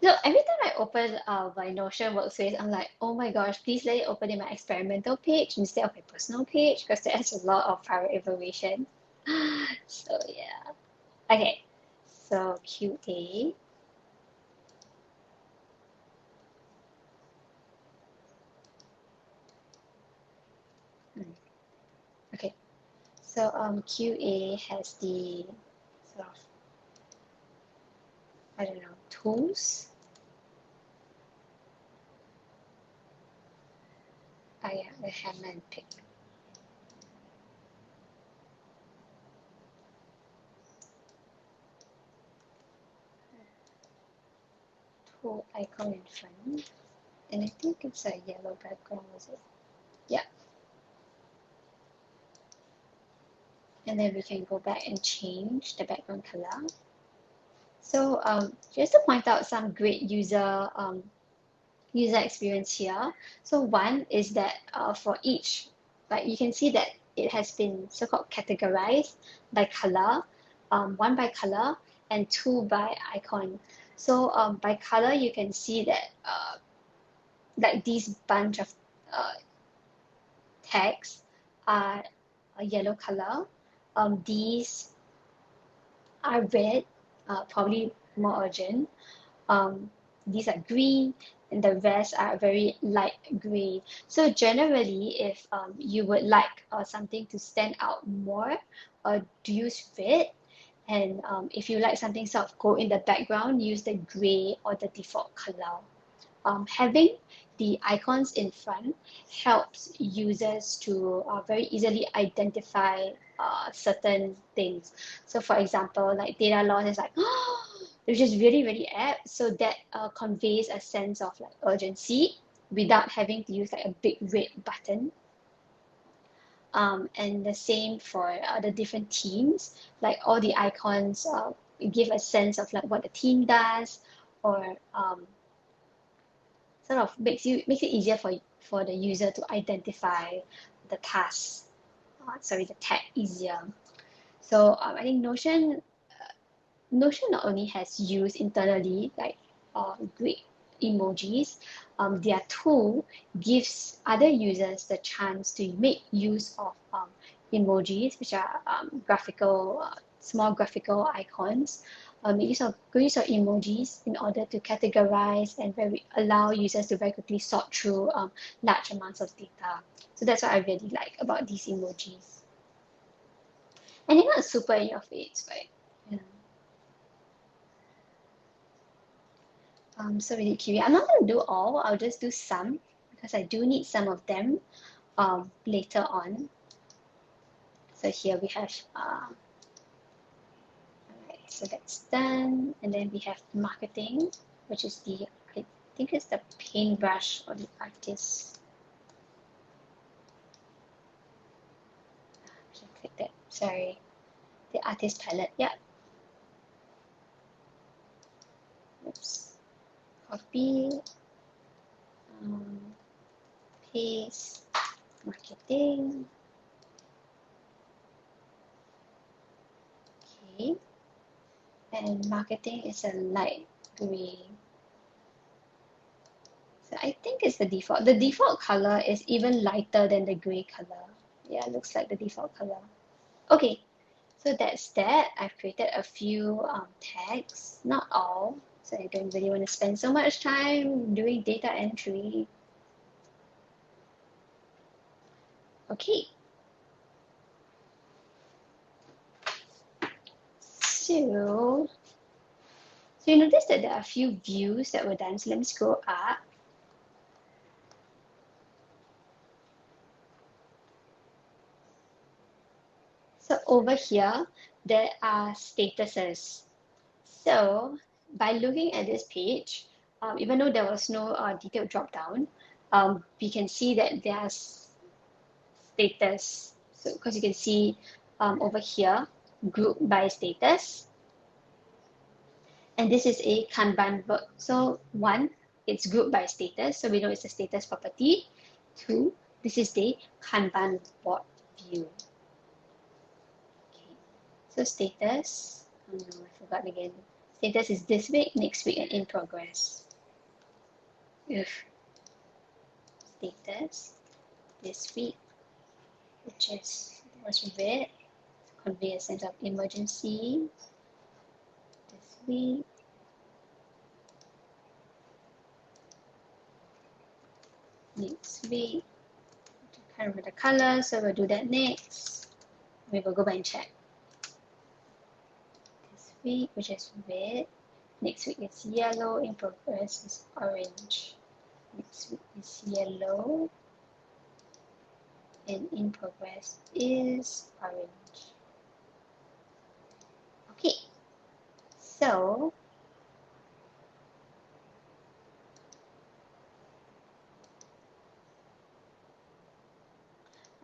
So every time I open my Notion workspace, I'm like, oh my gosh, please let it open in my experimental page instead of my personal page, because that has a lot of private information. So yeah. Okay, so QA. Okay, so QA has the sort of, I don't know, tools. Oh yeah, the hammer and pick. full icon in front. And I think it's a yellow background, was it? Yeah. And then we can go back and change the background color. So just to point out some great user experience here. So one is that for each, like you can see that it has been so-called categorized by color, one by color and two by icon. So by color, you can see that like these bunch of tags are a yellow color. These are red, probably more urgent. These are green, and the rest are very light gray. So generally, if you would like something to stand out more, do use red. And if you like something sort of go in the background, use the gray or the default color. Having the icons in front helps users to very easily identify certain things. So for example, like data loss is like, which is really, really apt. So that conveys a sense of like urgency without having to use like a big red button. And the same for the different teams, like all the icons give a sense of like what the team does, or sort of makes it easier for the user to identify the task. The tag easier. So I think Notion not only has used internally like great emojis, their tool gives other users the chance to make use of emojis, which are graphical, small graphical icons. Make use of emojis in order to categorize and allow users to very quickly sort through large amounts of data. So that's what I really like about these emojis. And they're not super in your face, right? Yeah. So really curious. I'm not going to do all, I'll just do some because I do need some of them later on. So here we have, alright, so that's done. And then we have marketing, which is I think it's the paintbrush or the artist. I should click that, sorry. The artist palette, yeah. Oops. Copy, paste, marketing. Okay. And marketing is a light gray. So I think it's the default. The default color is even lighter than the gray color. Yeah, it looks like the default color. Okay, so that's that. I've created a few tags, not all. So I don't really want to spend so much time doing data entry. Okay. So you notice that there are a few views that were done. So let me scroll up. So over here, there are statuses. So by looking at this page, even though there was no detailed drop down, we can see that there's status. So because you can see over here, group by status. And this is a Kanban work. So one, it's grouped by status. So we know it's a status property. Two, this is the Kanban board view. Okay. So status, oh no, I forgot again. Status is this week, next week, and in progress. If status this week, which was red, convey a sense of emergency. This week, next week. I can't remember the color, so we'll do that next. We will go back and check. This week, which is red. Next week is yellow. In progress is orange. Next week is yellow. And in progress is orange. Okay. So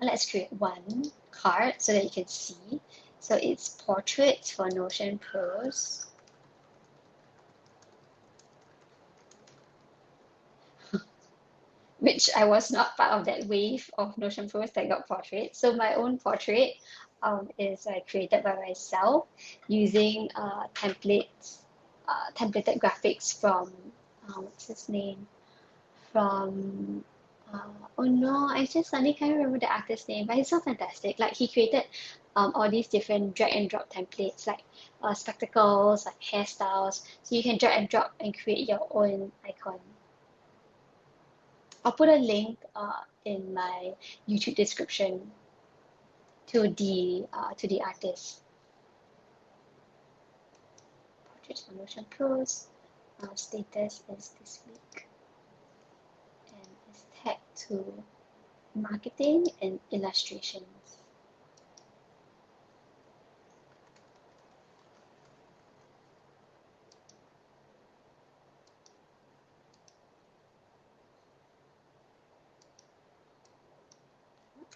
let's create one card so that you can see. So it's portraits for Notion Pros. Which I was not part of that wave of Notion Pros that got portraits. So my own portrait is created by myself using templates, templated graphics from, what's his name? From, oh no, I just suddenly can't remember the artist's name, but he's so fantastic. Like he created all these different drag and drop templates, like spectacles, like hairstyles. So you can drag and drop and create your own icon. I'll put a link in my YouTube description to the artist. Portraits for Notion Pros. Status is this week, and it's tagged to marketing and illustrations.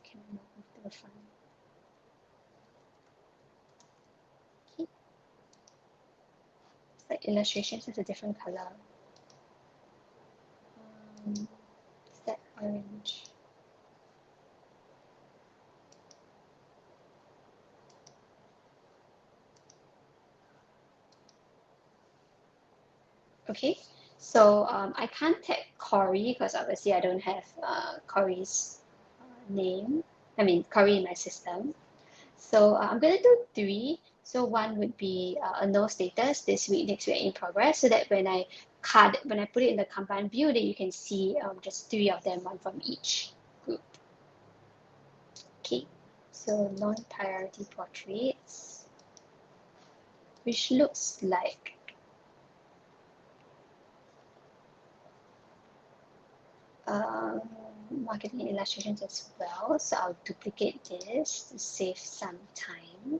Can I not move to the front? Okay. It's like illustrations is a different color. Is that orange? Okay, so I can't tag Corey because obviously I don't have Corey's name. I mean, Corey in my system. So I'm going to do 3. So one would be a no status, this week, next week, in progress, so that when I put it in the Kanban view, that you can see just 3 of them, one from each group. Okay, so non-priority portraits, which looks like marketing illustrations as well. So I'll duplicate this to save some time.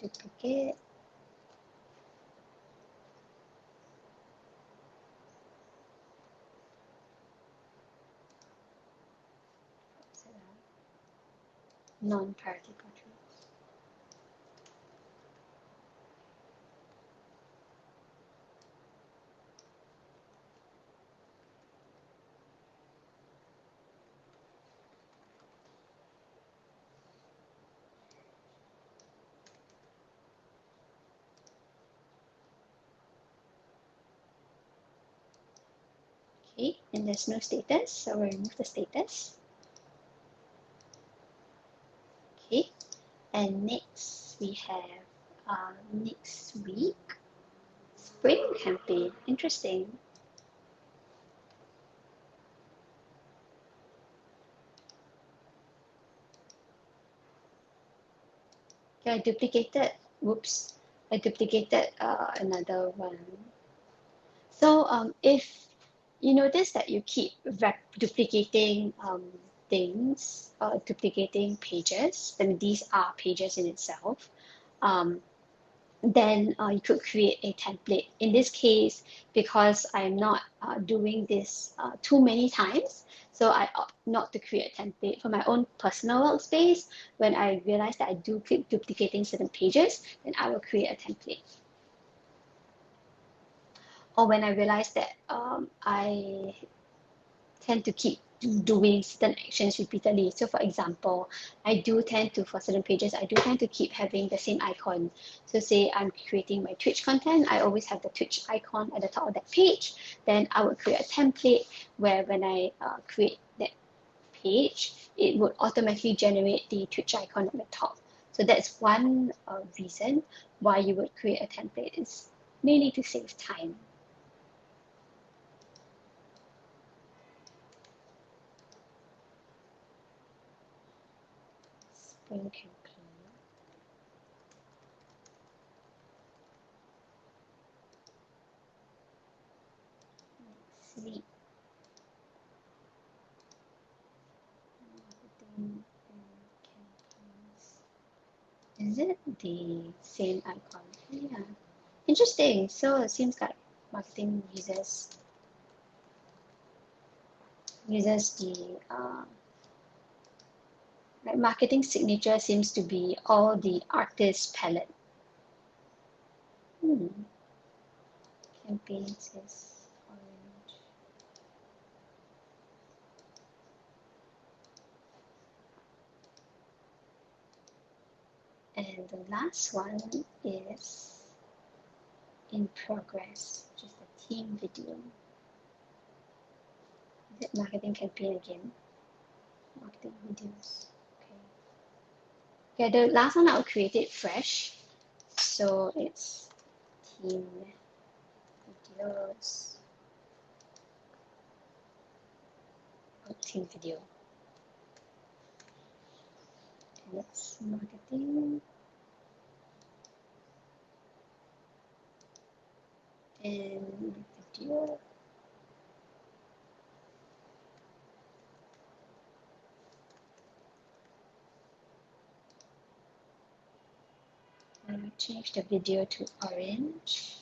Duplicate. Non-priority portraits. Okay, and there's no status, so we'll remove the status. Okay, and next we have next week, spring campaign. Interesting. Okay, I duplicated, whoops, I duplicated another one. So if you notice that you keep duplicating things, duplicating pages, then these are pages in itself, then you could create a template. In this case, because I'm not doing this too many times, so I opt not to create a template for my own personal workspace. When I realize that I do keep duplicating certain pages, then I will create a template. Or when I realize that I tend to keep doing certain actions repeatedly. So for example, for certain pages, I do tend to keep having the same icon. So say I'm creating my Twitch content, I always have the Twitch icon at the top of that page. Then I would create a template where when I create that page, it would automatically generate the Twitch icon at the top. So that's one reason why you would create a template, is mainly to save time. Spring campaign. Let's see. Marketing and campaigns. Is it the same icon? Yeah. Interesting. So it seems like marketing uses uses the like marketing signature seems to be all the artist palette. Campaigns is orange. And the last one is in progress, which is the team video. Is it marketing campaign again? Marketing videos. Okay. Okay, the last one I'll create it fresh. So it's team videos. Oh, team video. And it's marketing. And video. I'm going to change the video to orange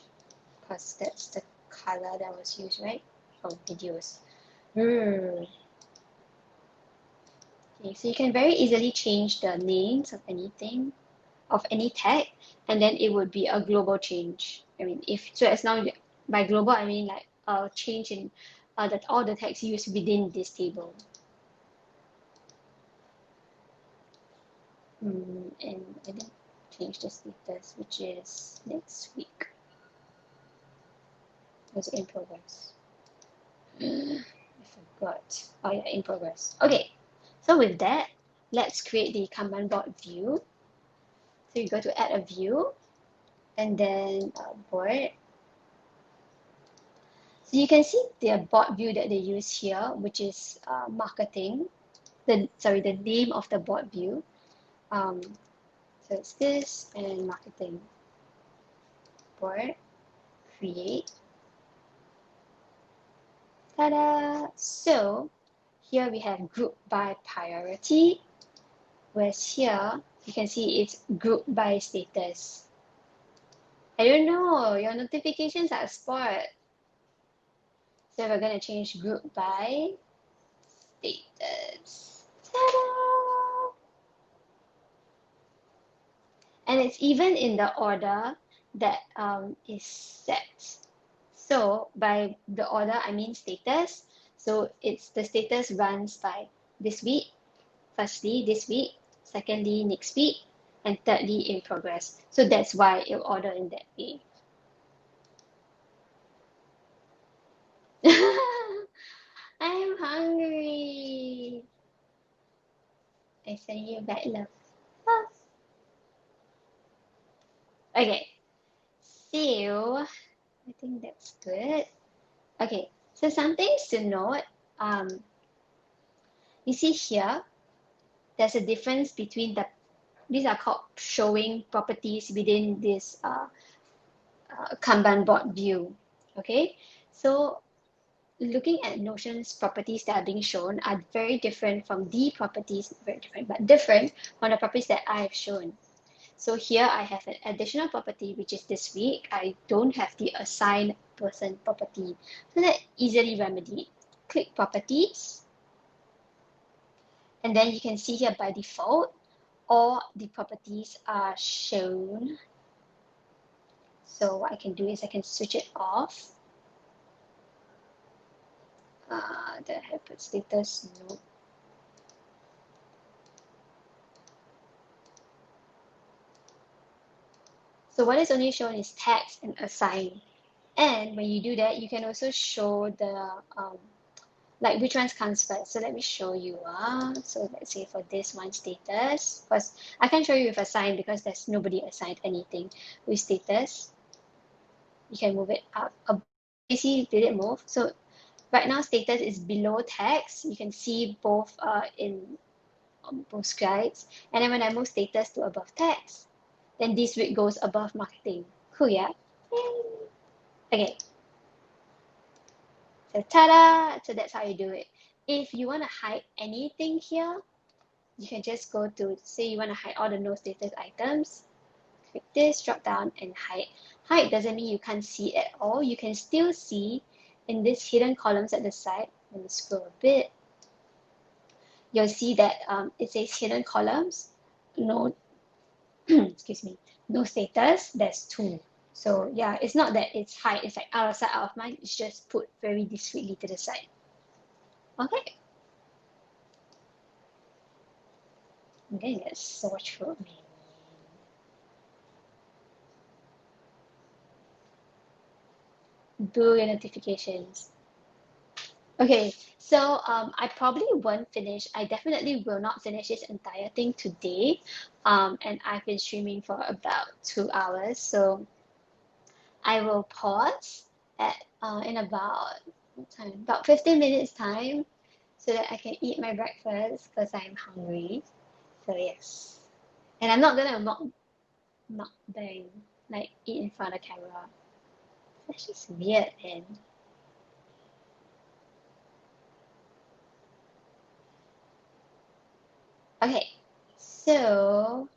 because that's the color that was used, right? For videos. Okay, so you can very easily change the names of anything, of any tag, and then it would be a global change. I mean, if so, as long by global, I mean like a change in that all the tags used within this table. And I didn't change the status, which is next week. Was in progress. I forgot. Oh yeah, in progress. Okay, so with that, let's create the Kanban board view. So you go to add a view, and then board. So you can see the board view that they use here, which is marketing. The name of the board view. So it's this and marketing. Board, create. Ta-da! So here we have group by priority, whereas here you can see it's group by status. I don't know, your notifications are spoiled. So we're going to change group by status. Ta-da! And it's even in the order that is set. So by the order, I mean status. So it's the status runs by this week, firstly this week, secondly next week, and thirdly in progress. So that's why it'll order in that way. I'm hungry. I send you back love. Okay, so I think that's good. Okay, so some things to note. You see here, there's a difference between these are called showing properties within this Kanban board view. Okay, so looking at Notion's properties that are being shown are very different from the properties, very different, but different from the properties that I have shown. So here I have an additional property, which is this week. I don't have the assign person property. So that easily remedied. Click properties. And then you can see here by default, all the properties are shown. So what I can do is I can switch it off. The put status, no. So what is only shown is text and assign. And when you do that, you can also show the like which ones comes first. So let me show you. So let's say for this one status, because I can show you with assign because there's nobody assigned anything. With status, you can move it up. You see, did it move? So right now status is below text. You can see both in both slides. And then when I move status to above text, then this week goes above marketing. Cool, yeah? Yay. Okay. So ta-da! So that's how you do it. If you want to hide anything here, you can just go to, say you want to hide all the no status items. Click this, drop down and hide. Hide doesn't mean you can't see at all. You can still see in these hidden columns at the side. Let me scroll a bit. you'll see that it says hidden columns, no, excuse me, no status, there's 2. So yeah, it's not that it's hide, it's like out of sight, out of mind, it's just put very discreetly to the side. Okay. I'm getting a sore throat, man. Do your notifications. Okay, so I probably won't finish. I definitely will not finish this entire thing today. And I've been streaming for about 2 hours, so I will pause at in about what time? About 15 minutes time, so that I can eat my breakfast because I'm hungry. So yes, and I'm not gonna mukbang, like eat in front of the camera. That's just weird, man. Okay, so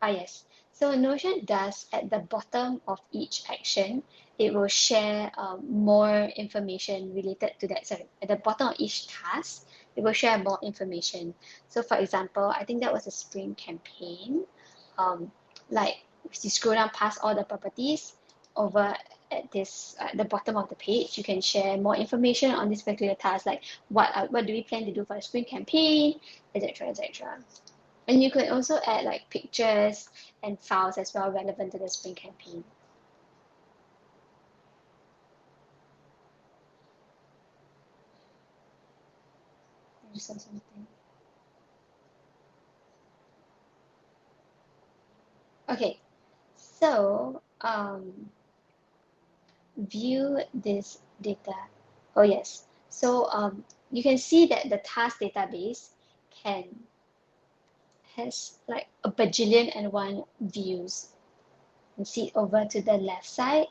yes. So Notion does at the bottom of each action, it will share more information related to that. Sorry, at the bottom of each task, it will share more information. So for example, I think that was a spring campaign. Like if you scroll down past all the properties over at this at the bottom of the page, you can share more information on this particular task, like what do we plan to do for the spring campaign, etc., etc. And you could also add like pictures and files as well relevant to the spring campaign. I just saw something. Okay, so view this data. Oh yes, so you can see that the task database has like a bajillion and 1 views. You see it over to the left side.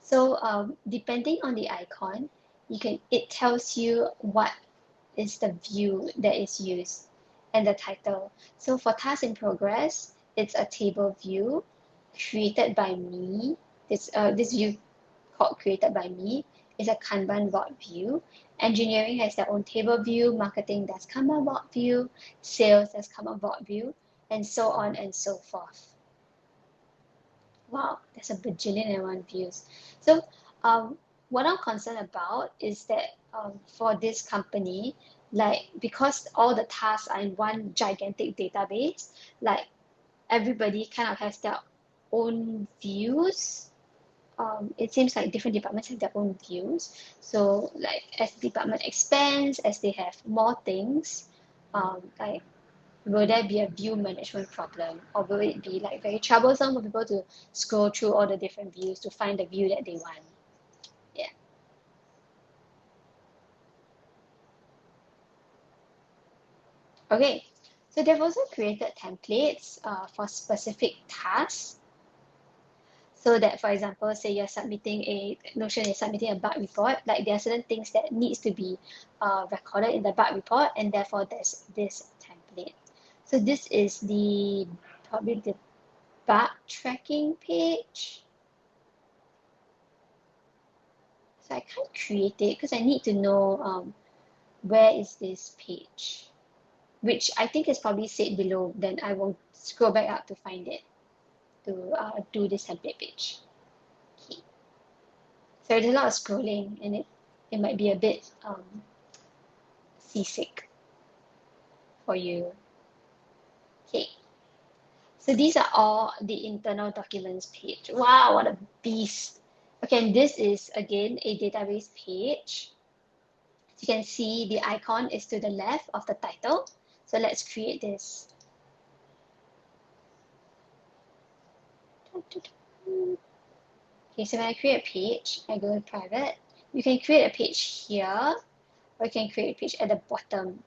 So depending on the icon, it tells you what is the view that is used and the title. So for task in progress, it's a table view created by me. This view called created by me is a Kanban board view. Engineering has their own table view, marketing does Kanban board view, sales does Kanban board view, and so on and so forth. Wow, there's a bajillion and 1 views. So what I'm concerned about is that for this company, like because all the tasks are in one gigantic database, like everybody kind of has their own views. It seems like different departments have their own views. So like as the department expands, as they have more things, like will there be a view management problem, or will it be like very troublesome for people to scroll through all the different views to find the view that they want? Yeah. Okay, so they've also created templates for specific tasks. So that, for example, say you're submitting Notion is submitting a bug report, like there are certain things that needs to be recorded in the bug report, and therefore there's this template. So this is probably the bug tracking page. So I can't create it because I need to know where is this page, which I think is probably said below. Then I will scroll back up to find it to do this template page. Okay. So there's a lot of scrolling and it might be a bit seasick for you. Okay. So these are all the internal documents page. Wow, what a beast. Okay, and this is again a database page. You can see the icon is to the left of the title. So let's create this. Okay, so when I create a page, I go to private. You can create a page here, or you can create a page at the bottom.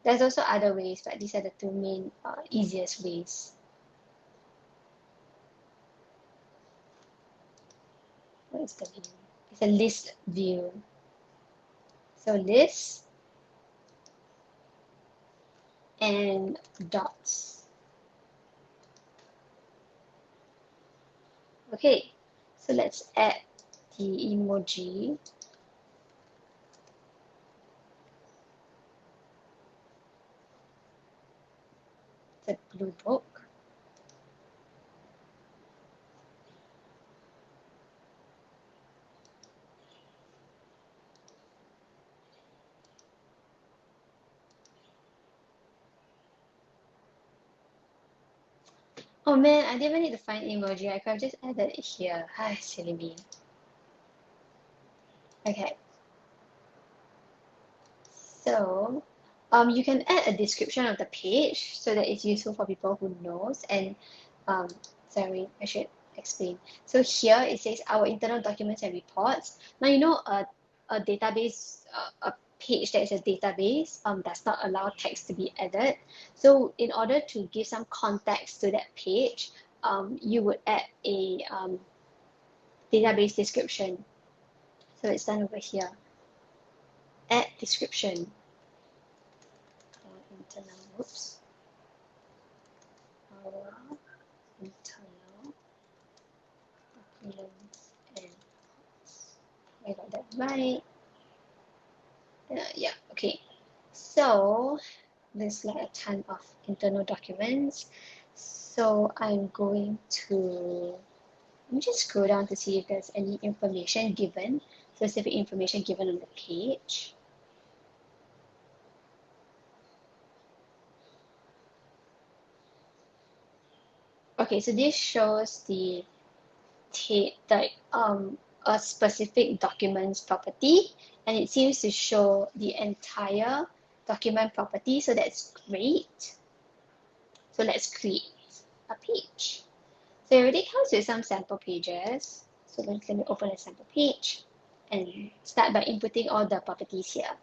There's also other ways, but these are the 2 main easiest ways. What is the view? It's a list view. So list and dots. Okay, so let's add the emoji. the blue book. Oh man, I didn't even need to find emoji. I could have just added it here. Hi, silly me. Okay. So, you can add a description of the page so that it's useful for people who knows. And sorry, I should explain. So here it says our internal documents and reports. Now you know a database, a page that is a database does not allow text to be added. So in order to give some context to that page, you would add a database description. So it's done over here. Add description. Internal, whoops. Our internal documents and reports. I got that right. Yeah, okay. So there's like a ton of internal documents. So I'm going to, let me just scroll down to see if there's any information given, specific information given on the page. Okay, so this shows the a specific document's property, and it seems to show the entire document property, so that's great. So let's create a page. So it already comes with some sample pages. So let me open a sample page and start by inputting all the properties here.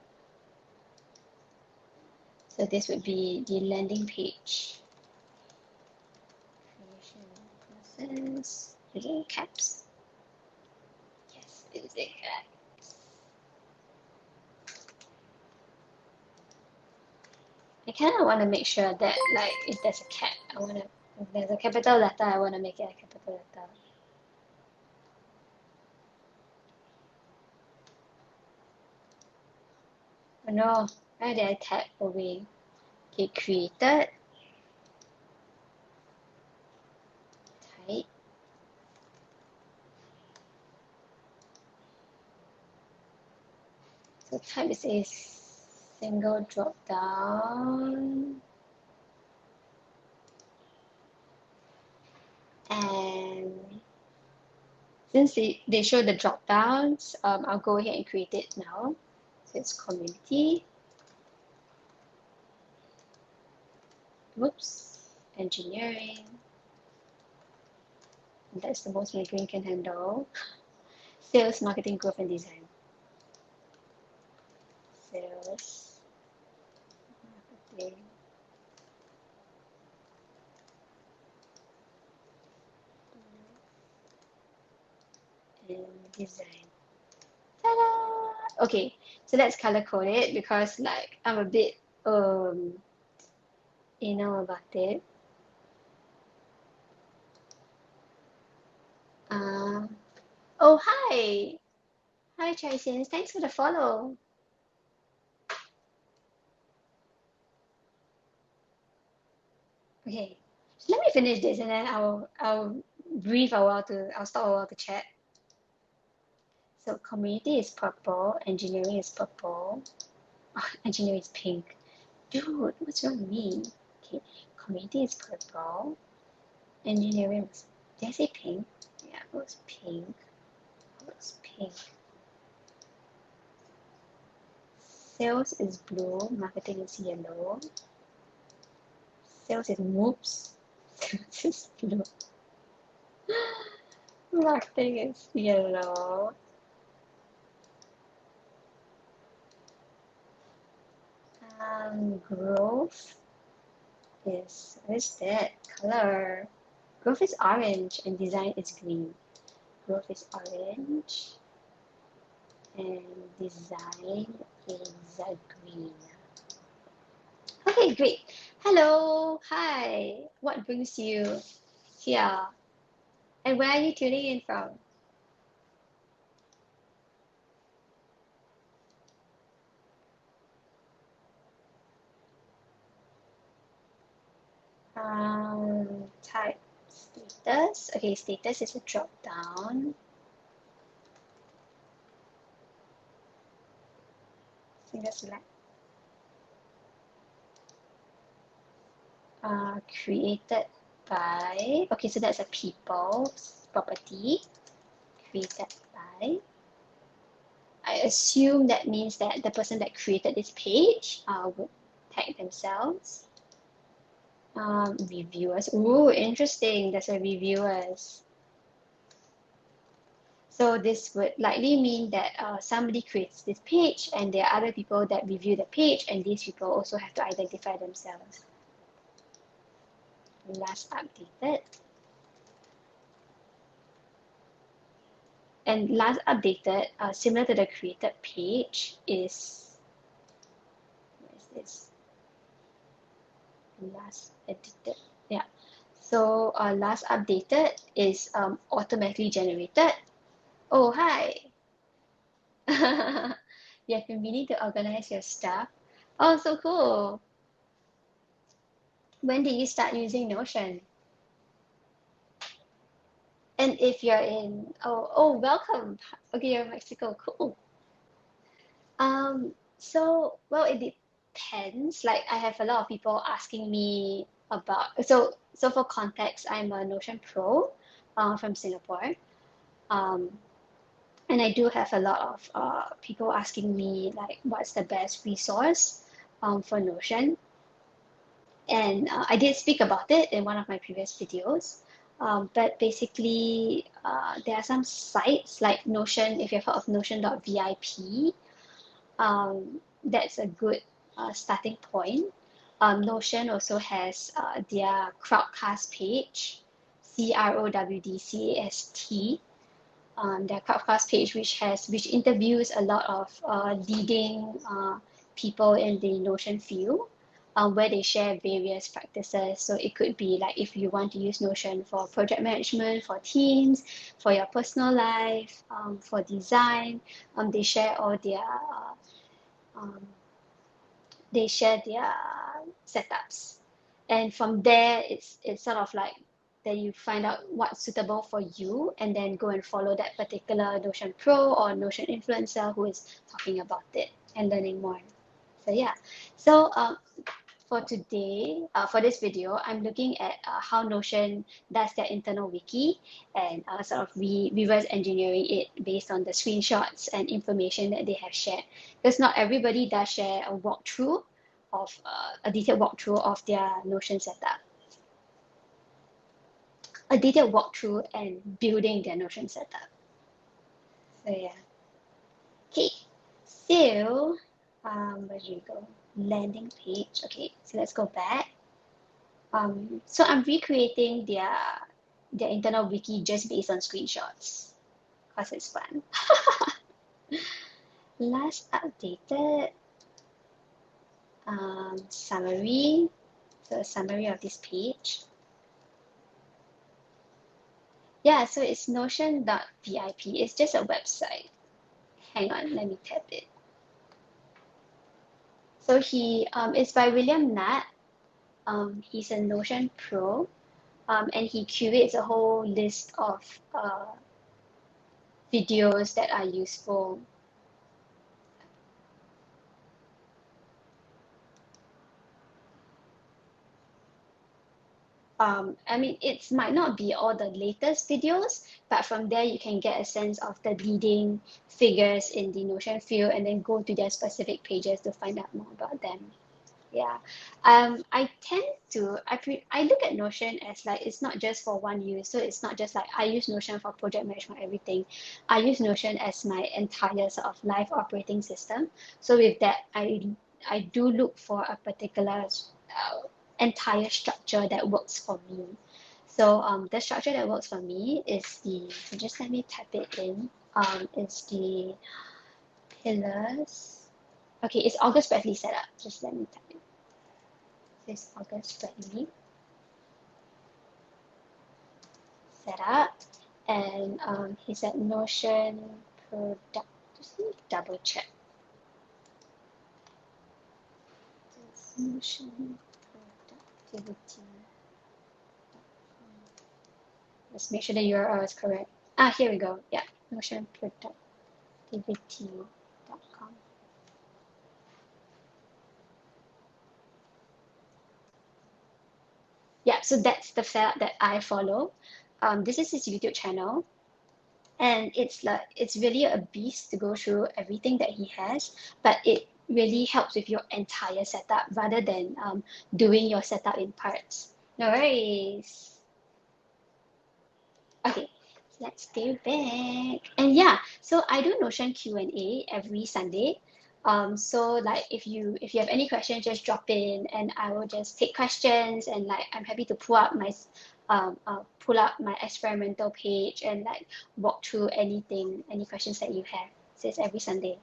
So this would be the landing page. Creation process. Is it in caps? Yes, it is in caps. I kind of want to make sure that, like, if there's a cap, if there's a capital letter, I want to make it a capital letter. Oh no, why did I tap away? Okay, created. Type. So type is a single drop down. And since they show the drop downs, I'll go ahead and create it now. So it's community. Whoops, engineering. And that's the most my brain can handle. Sales, marketing, growth, and design. Sales, marketing, and design. Ta-da! Okay, so let's color code it because like I'm a bit anal about it. Oh hi! Hi Chai-Sian, thanks for the follow. Okay, so let me finish this and then I'll brief a while I'll stop a while to chat. So community is purple, engineering is purple. Oh, engineering is pink. Dude, what's wrong with me? Okay, community is purple. Engineering was, did I say pink? Yeah, it was pink. It was pink. Sales is blue, marketing is yellow. Sales is whoops. Sales is blue. Marketing is yellow. Growth is, what is that color? Growth is orange and design is green. Growth is orange and design is green. Okay, great. Hello, hi. What brings you here? And where are you tuning in from? Type status. Okay, status is a drop down. Single select. Created by. Okay, so that's a people property. Created by. I assume that means that the person that created this page would tag themselves. Reviewers. Ooh, interesting. There's a reviewers. So this would likely mean that somebody creates this page and there are other people that review the page, and these people also have to identify themselves. Last updated. And last updated, similar to the created page, is, what is this? Last edited. Yeah. So last updated is automatically generated. Oh, hi. You have been meaning to organize your stuff. Oh, so cool. When did you start using Notion? And if you're in, welcome. Okay, you're in Mexico. Cool. Well, it depends. Like, I have a lot of people asking me about. So for context, I'm a Notion Pro, from Singapore. And I do have a lot of people asking me like, what's the best resource for Notion. And I did speak about it in one of my previous videos. But basically, there are some sites like Notion. If you've heard of Notion.vip, that's a good starting point. Notion also has their Crowdcast page, CROWDCAST. Their Crowdcast page, which interviews a lot of leading people in the Notion field, where they share various practices. So it could be like if you want to use Notion for project management, for teams, for your personal life, for design. They share all their setups, and from there it's sort of like that you find out what's suitable for you, and then go and follow that particular Notion Pro or Notion influencer who is talking about it and learning more. So yeah, so for today, for this video, I'm looking at how Notion does their internal wiki, and sort of reverse engineering it based on the screenshots and information that they have shared. Because not everybody does share a walkthrough of a detailed walkthrough of their Notion setup. A detailed walkthrough and building their Notion setup. So yeah. Okay, so where do you go? Landing page. Okay, so let's go back. So I'm recreating their internal wiki just based on screenshots because it's fun. Last updated summary. So a summary of this page. Yeah, so it's notion.vip. It's just a website. Hang on, let me tap it. So it's by William Nat. He's a Notion Pro, and he curates a whole list of videos that are useful. I mean, it might not be all the latest videos, but from there you can get a sense of the leading figures in the Notion field, and then go to their specific pages to find out more about them. Yeah, I tend to I look at Notion as like it's not just for one use. So it's not just like I use Notion for project management, everything. I use Notion as my entire sort of life operating system. So with that, I do look for a particular entire structure that works for me. So the structure that works for me is so just let me type it in. It's the pillars. Okay, it's August Bradley setup. Just let me type it. This August Bradley setup, and he's at Notion product. Just let me double check. Notion productivity. Let's make sure the URL is correct. Ah, here we go. Yeah, notionproductivity.com. Yeah, so that's the fella that I follow. This is his YouTube channel, and it's really a beast to go through everything that he has, but it really helps with your entire setup rather than doing your setup in parts. No worries. Okay, let's go back. And yeah, so I do Notion Q&A every Sunday. So like if you have any questions, just drop in and I will just take questions, and like I'm happy to pull up my experimental page and like walk through any questions that you have. So it's every Sunday.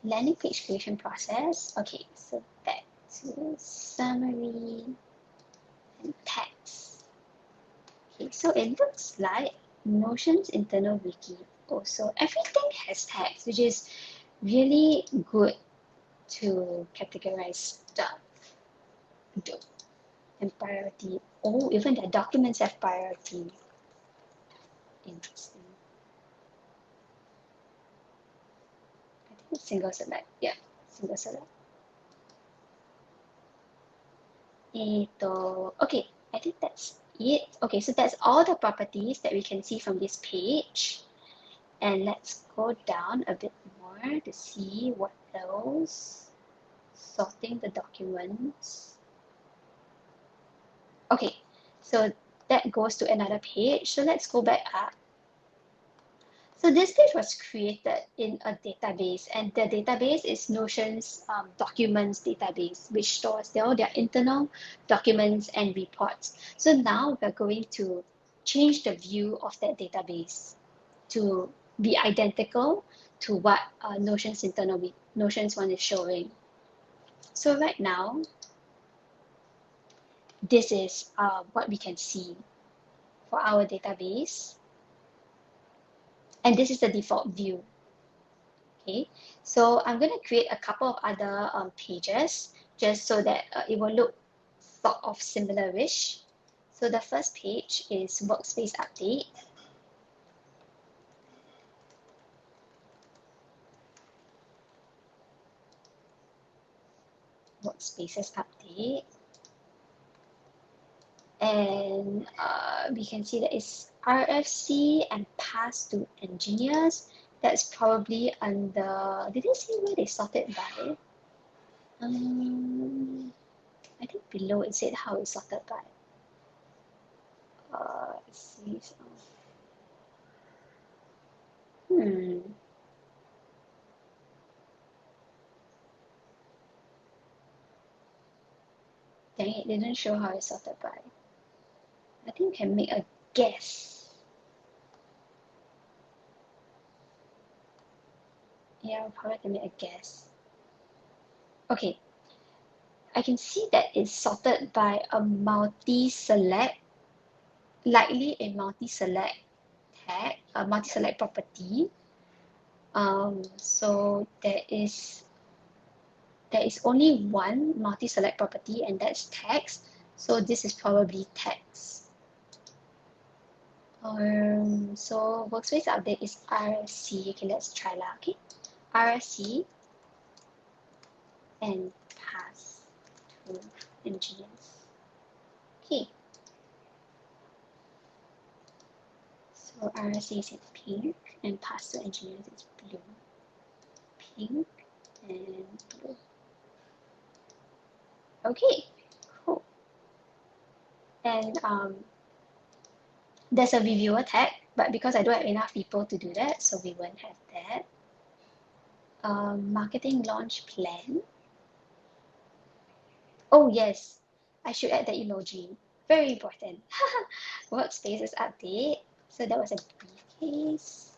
Landing page creation process. Okay, so back to summary and text. Okay, so it looks like Notion's internal wiki also. Everything has tags, which is really good to categorize stuff. And priority. Oh, even the documents have priority. Interesting. I think it's single select. Yeah, single select. Okay, I think that's it. Okay, so that's all the properties that we can see from this page. And let's go down a bit more to see what else. Sorting the documents. Okay, so that goes to another page. So let's go back up. So this page was created in a database, and the database is Notion's documents database, which stores all their internal documents and reports. So now we're going to change the view of that database to be identical to what Notion's one is showing. So right now, this is what we can see for our database. And this is the default view. Okay, so I'm going to create a couple of other pages just so that it will look sort of similar-ish. So the first page is workspace update. Workspaces update. And we can see that it's RFC and pass to engineers. That's probably under, did they say where they sorted by? I think below it said how it's sorted by. Let's see. Dang it, they didn't show how it's sorted by. I think we can make a guess. Yeah, we probably can make a guess. Okay, I can see that it's sorted by a multi-select, likely a multi-select tag, a multi-select property. So there is only one multi-select property, and that's text. So this is probably text. So workspace update is RSC. Okay, let's try that. Okay, RSC and pass to engineers. Okay. So RSC is in pink and pass to engineers is blue. Pink and blue. Okay, cool. And there's a reviewer tag, but because I don't have enough people to do that, so we won't have that. Marketing launch plan. Oh yes, I should add the emoji. Very important. Workspaces update. So that was a briefcase.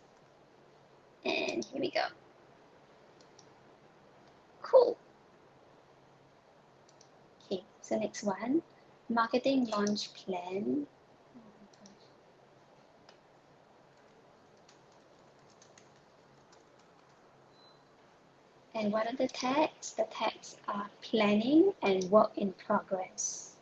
And here we go. Cool. Okay, so next one. Marketing launch plan. And what are the tags? The tags are planning and work in progress.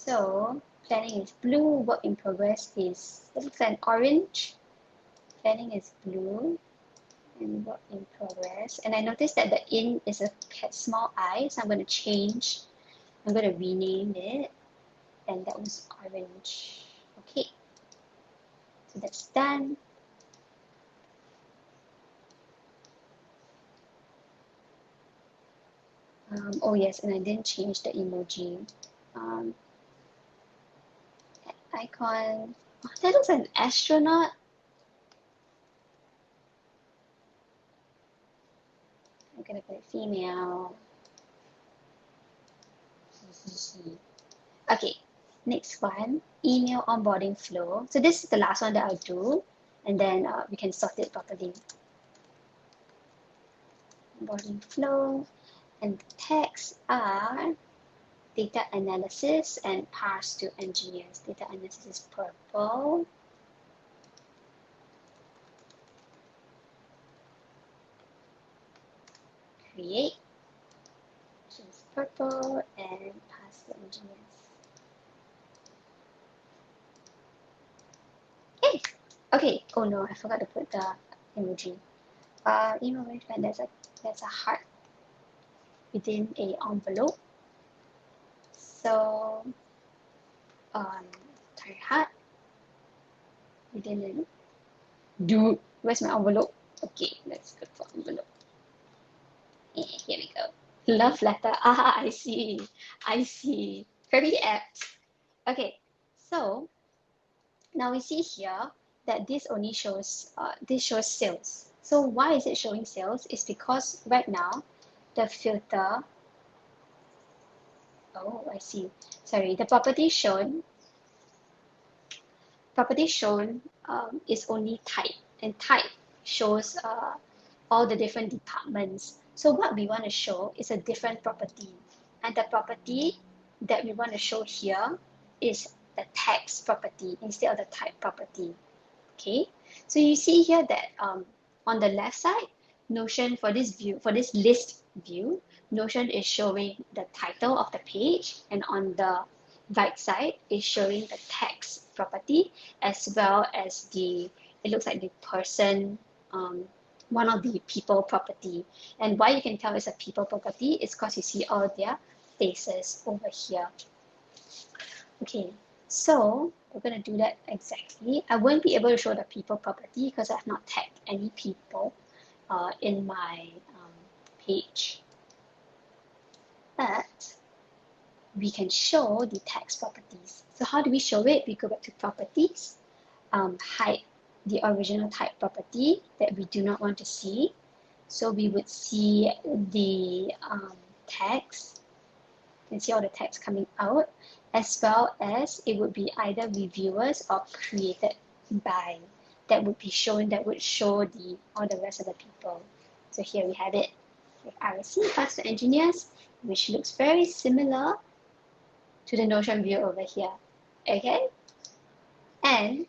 So planning is blue, work in progress is, it looks like an orange. Planning is blue and work in progress. And I noticed that the in is a small I, so I'm going to change, I'm going to rename it, and that was orange. Okay, so that's done. Oh yes, and I didn't change the emoji. Icon, oh, that looks like an astronaut. I'm gonna put female. Okay, next one, email onboarding flow. So this is the last one that I'll do, and then we can sort it properly. Onboarding flow, and the tags are data analysis and parse to engineers. Data analysis is purple. Create, which is purple, and parse to engineers. Hey, okay. Oh no, I forgot to put the emoji. Email management. There's a heart within a envelope. So try heart within it. Dude, where's my envelope? Okay, let's look for envelope. Here we go. Love letter. Ah, I see. I see. Very apt. Okay, so now we see here that this only shows this shows sales. So why is it showing sales? It's because right now the filter. Oh, I see. Sorry, the property shown is only type, and type shows all the different departments. So what we want to show is a different property, and the property that we want to show here is the text property instead of the type property. Okay, so you see here that on the left side, Notion for this view, for this list view, Notion is showing the title of the page, and on the right side is showing the text property as well as it looks like the person, one of the people property. And why you can tell it's a people property is because you see all their faces over here. Okay, so we're going to do that exactly. I won't be able to show the people property because I've not tagged any people in my page. But we can show the text properties. So how do we show it? We go back to properties, hide the original type property that we do not want to see. So we would see the text. You can see all the text coming out, as well as it would be either reviewers or created by that would be shown, that would show all the rest of the people. So here we have it with RSC, Parse to Engineers, which looks very similar to the Notion view over here. Okay, and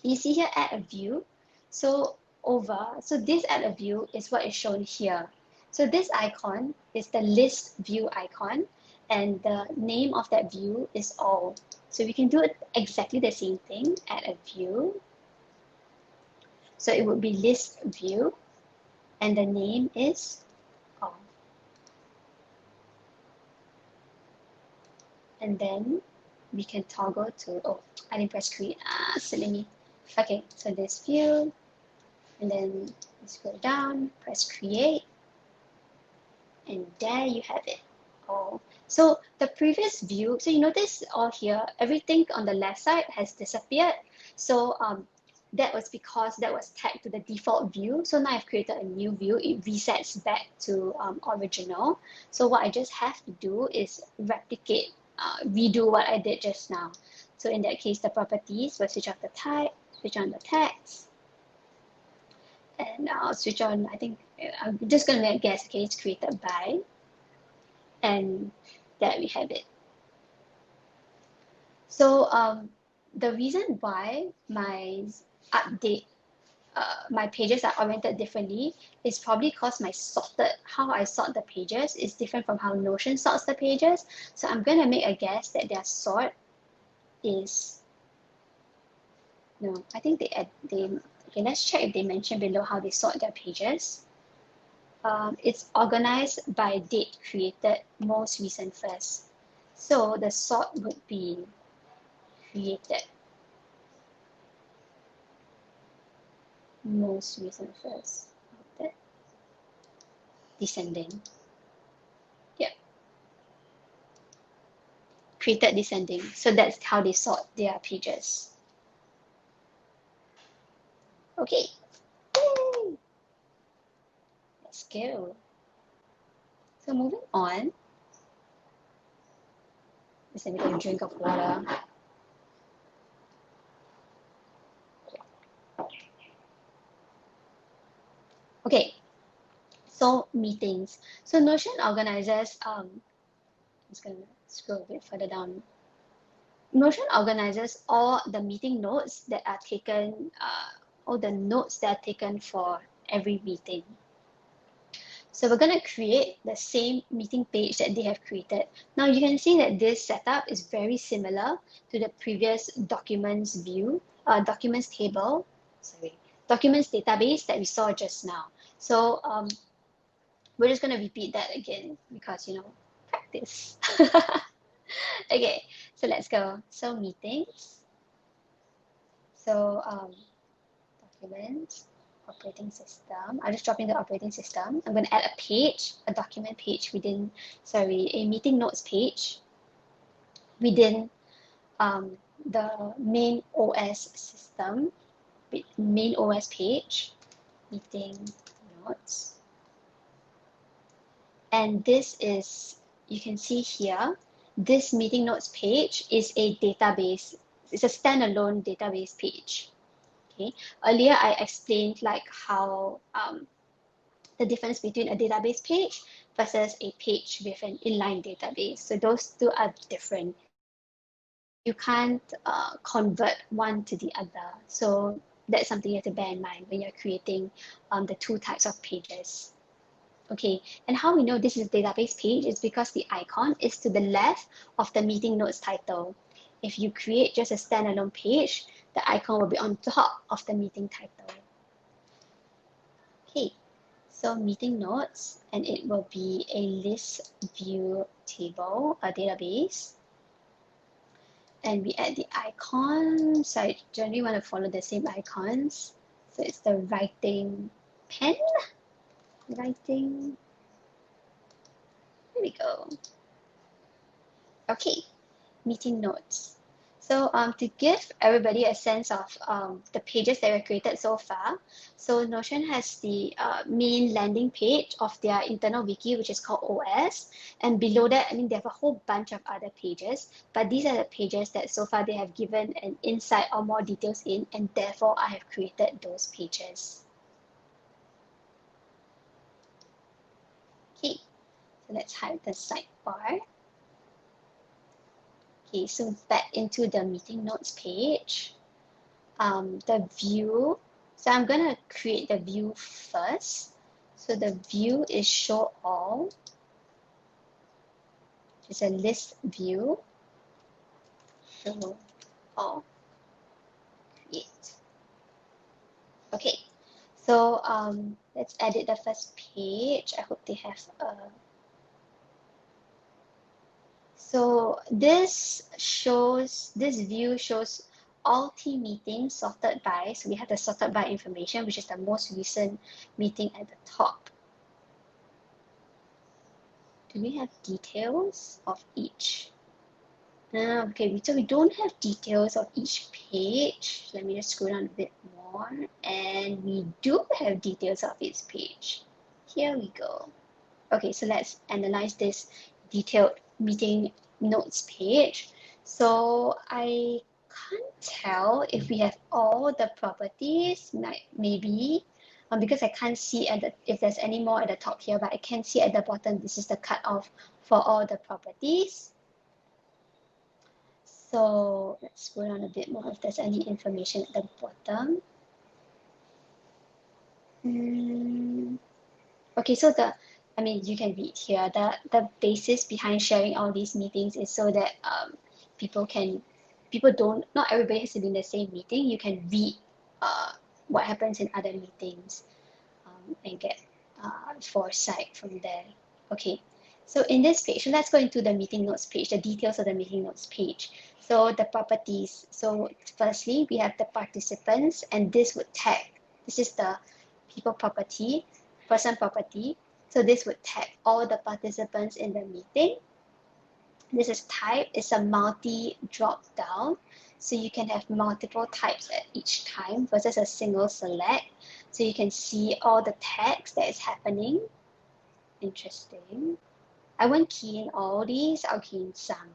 you see here add a view. So this add a view is what is shown here. So this icon is the list view icon, and the name of that view is all. So we can do it exactly the same thing, add a view. So it would be list view, and the name is all. And then we can toggle to, oh, I didn't press create, silly me. Okay, so this view, and then scroll down, press create, and there you have it. Oh, so the previous view, so you notice all here, everything on the left side has disappeared. So that was because that was tagged to the default view. So now I've created a new view. It resets back to original. So what I just have to do is replicate, redo what I did just now. So in that case, the properties will switch off the type, switch on the text, and I'll switch on, I think, I'm just going to guess, okay, it's created by, and there we have it. So the reason why my update my pages are oriented differently is probably because how I sort the pages is different from how Notion sorts the pages. So I'm going to make a guess that their sort is, no, I think okay, let's check if they mention below how they sort their pages. It's organized by date created, most recent first. So the sort would be created, most recent first, descending. Yep. Created descending. So that's how they sort their pages. Okay. Yay! Let's go. So moving on. Just let me get a drink of water. Okay. So meetings. So Notion organizes, I'm just gonna scroll a bit further down. Notion organizes all the meeting notes that are taken, all the notes that are taken for every meeting. So we're going to create the same meeting page that they have created. Now you can see that this setup is very similar to the previous documents view, documents table, documents database that we saw just now. So we're just going to repeat that again because, practice. Okay, so let's go. So meetings. So documents, operating system. I'll just drop in the operating system. I'm going to add a page, a document page within, a meeting notes page within the main OS system, main OS page, meeting notes. And this is, you can see here, this meeting notes page is a database. It's a standalone database page. Okay. Earlier, I explained like how the difference between a database page versus a page with an inline database. So those two are different. You can't convert one to the other. So that's something you have to bear in mind when you're creating the two types of pages. Okay, and how we know this is a database page is because the icon is to the left of the meeting notes title. If you create just a standalone page, the icon will be on top of the meeting title. Okay, so meeting notes, and it will be a list view table, a database. And we add the icon. So I generally want to follow the same icons. So it's the writing pen, writing. There we go. Okay, meeting notes. So to give everybody a sense of the pages that were created so far, so Notion has the main landing page of their internal wiki, which is called OS. And below that, they have a whole bunch of other pages, but these are the pages that so far they have given an insight or more details in, and therefore I have created those pages. Okay, so let's hide the sidebar. Okay, so back into the meeting notes page, the view. So I'm going to create the view first. So the view is show all. It's a list view. Show all. Create. Okay, so let's edit the first page. I hope they have a. So this view shows all team meetings sorted by, so we have the sorted by information, which is the most recent meeting at the top. Do we have details of each? Okay, so we don't have details of each page. Let me just scroll down a bit more. And we do have details of each page. Here we go. Okay, so let's analyze this detailed meeting notes page. So I can't tell if we have all the properties, maybe, because I can't see if there's any more at the top here, but I can see at the bottom, this is the cutoff for all the properties. So let's scroll down a bit more if there's any information at the bottom. Okay, so you can read here. The basis behind sharing all these meetings is so that people can, not everybody has to be in the same meeting. You can read what happens in other meetings and get foresight from there. Okay, so in this page, let's go into the meeting notes page, the details of the meeting notes page. So the properties. So firstly, we have the participants, and this would tag. This is the people property, person property. So this would tag all the participants in the meeting. This is type. It's a multi drop down. So you can have multiple types at each time versus a single select. So you can see all the tags that is happening. Interesting. I won't key in all these, I'll key in some.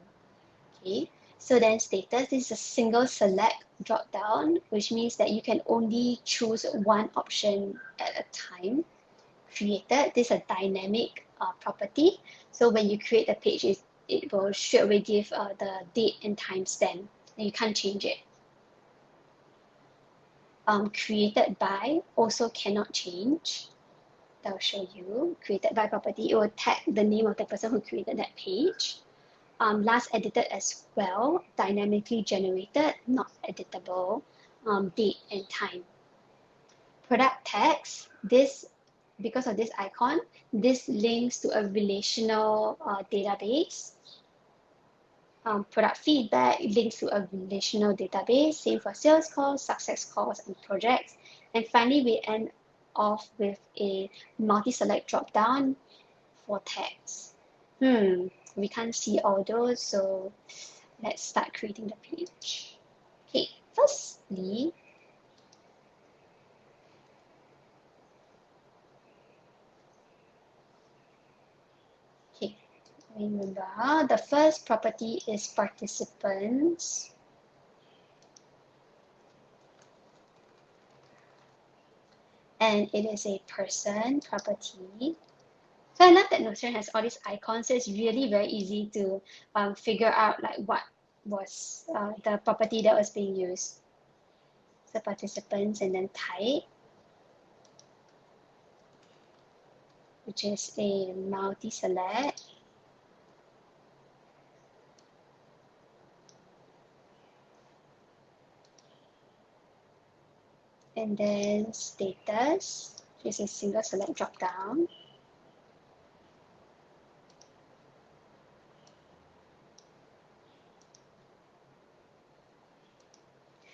Okay. So then status, this is a single select drop down, which means that you can only choose one option at a time. Created, this is a dynamic property. So when you create the page, it will straight away give the date and timestamp, and you can't change it. Created by also cannot change. That will show you. Created by property, it will tag the name of the person who created that page. Last edited as well, dynamically generated, not editable, date and time. Product tags, this, because of this icon, this links to a relational database. Product feedback links to a relational database, same for sales calls, success calls, and projects. And finally, we end off with a multi-select drop-down for tags. We can't see all those, so let's start creating the page. Okay, firstly, remember, the first property is participants. And it is a person property. So I love that Notion has all these icons, so it's really very easy to figure out like what was the property that was being used. So participants and then type, which is a multi-select. And then status, which is a single select drop down.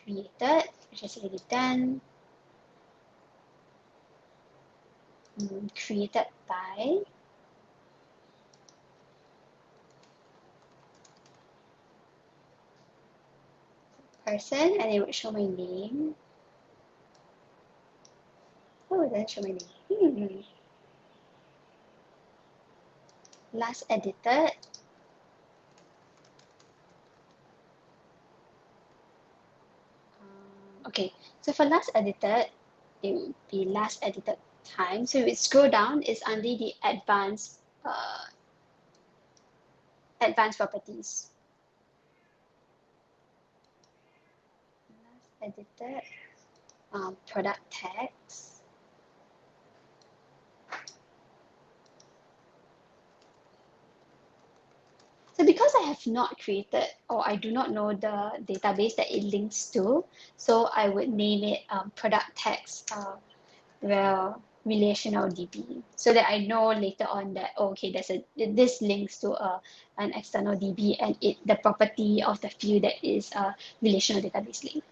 Created, which is already done. Created by. Person, and it would show my name. Oh, it doesn't show my name. Last edited. Okay, so for last edited, it would be last edited time. So if we scroll down, it's under the advanced properties. Last edited, product tags. So because I have not created, or I do not know the database that it links to, so I would name it product tags relational DB, so that I know later on that okay, this links to an external DB, and the property of the field that is a relational database link.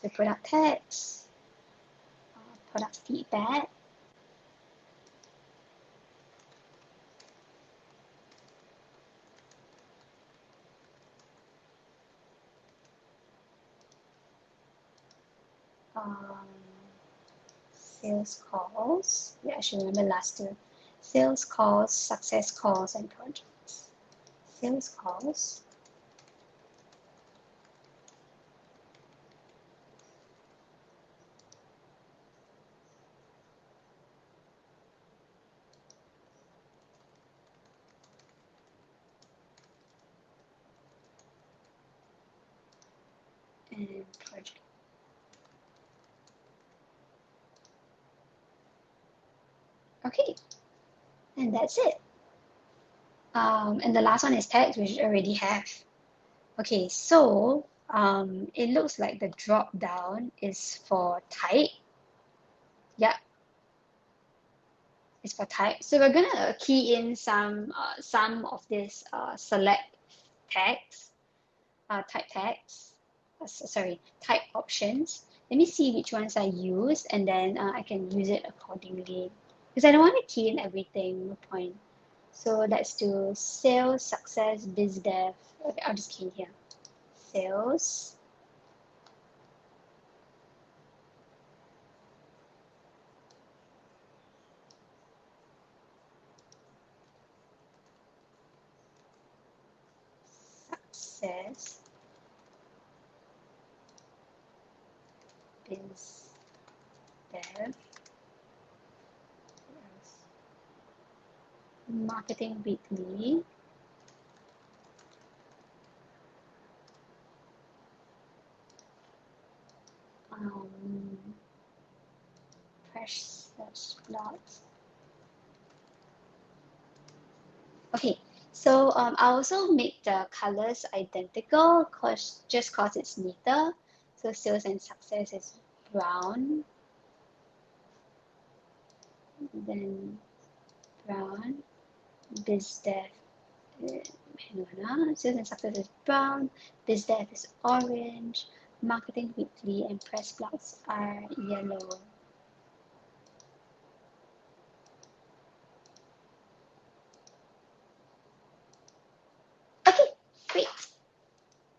So product tags, product feedback. Sales calls. Yeah, I should remember last two. Sales calls, success calls, and projects. Sales calls. And project. Okay, and that's it. And the last one is text, which I already have. Okay, so it looks like the drop down is for type. Yeah, it's for type. So we're gonna key in some of this select text, type text. Sorry, type options. Let me see which ones I use, and then I can use it accordingly. Because I don't want to key in everything. No point. So let's do sales, success, biz dev. Okay, I'll just key in here. Sales, success, biz dev, marketing weekly, press search logs. Okay, so I also make the colors identical just cause it's neater. So sales and success is brown, then brown, biz dev, hang on, sales and success is brown, biz dev is orange, marketing weekly and press blocks are yellow. Okay, great.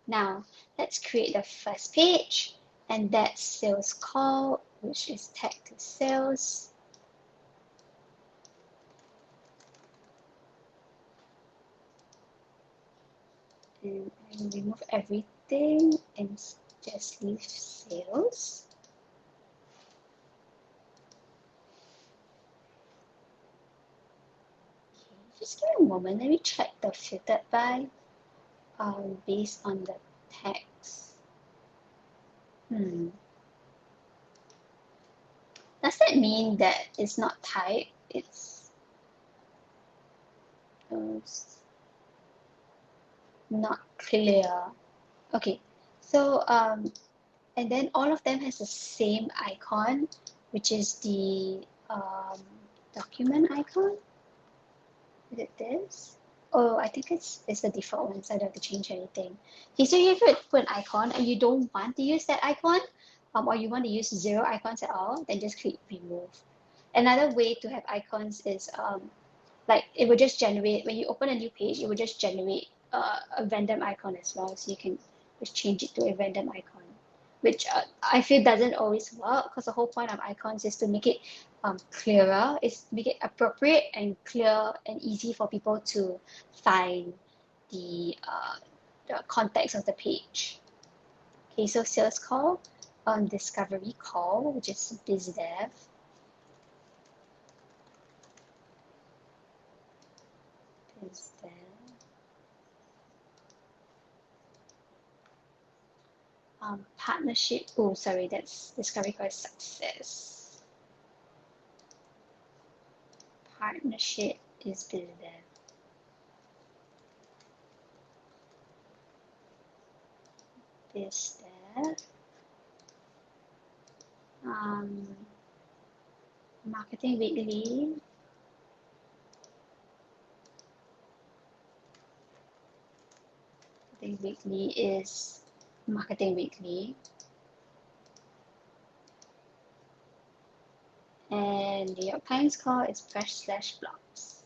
Now, let's create the first page, and that's sales call, which is tagged to sales. And I remove everything and just leave sales. Okay, just give me a moment. Let me check the filtered by based on the text. Does that mean that it's not typed? It's not clear. Okay, so and then all of them has the same icon, which is the document icon. Is it this? Oh, I think it's the default one, so I don't have to change anything. Okay, so if you put an icon and you don't want to use that icon, or you want to use 0 icons at all, then just click remove. Another way to have icons is like it will just generate, when you open a new page, it will just generate a random icon as well. So you can just change it to a random icon, which I feel doesn't always work because the whole point of icons is to make it clearer, is make it appropriate and clear and easy for people to find the context of the page. Okay, so sales call, discovery call, which is biz dev. Biz dev. Partnership, oh, sorry, that's discovery call success. Partnership is biz dev. Biz dev. Marketing weekly. Marketing weekly is marketing weekly. And the Times call is press/blocks.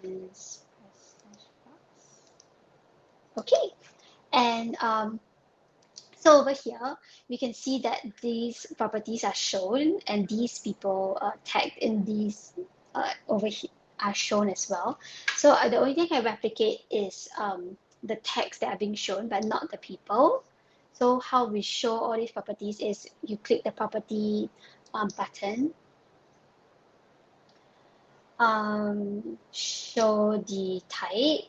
Is press/blocks. Okay, and so over here, we can see that these properties are shown and these people tagged in these over here are shown as well. So the only thing I replicate is the text that are being shown, but not the people. So how we show all these properties is you click the property button, show the type,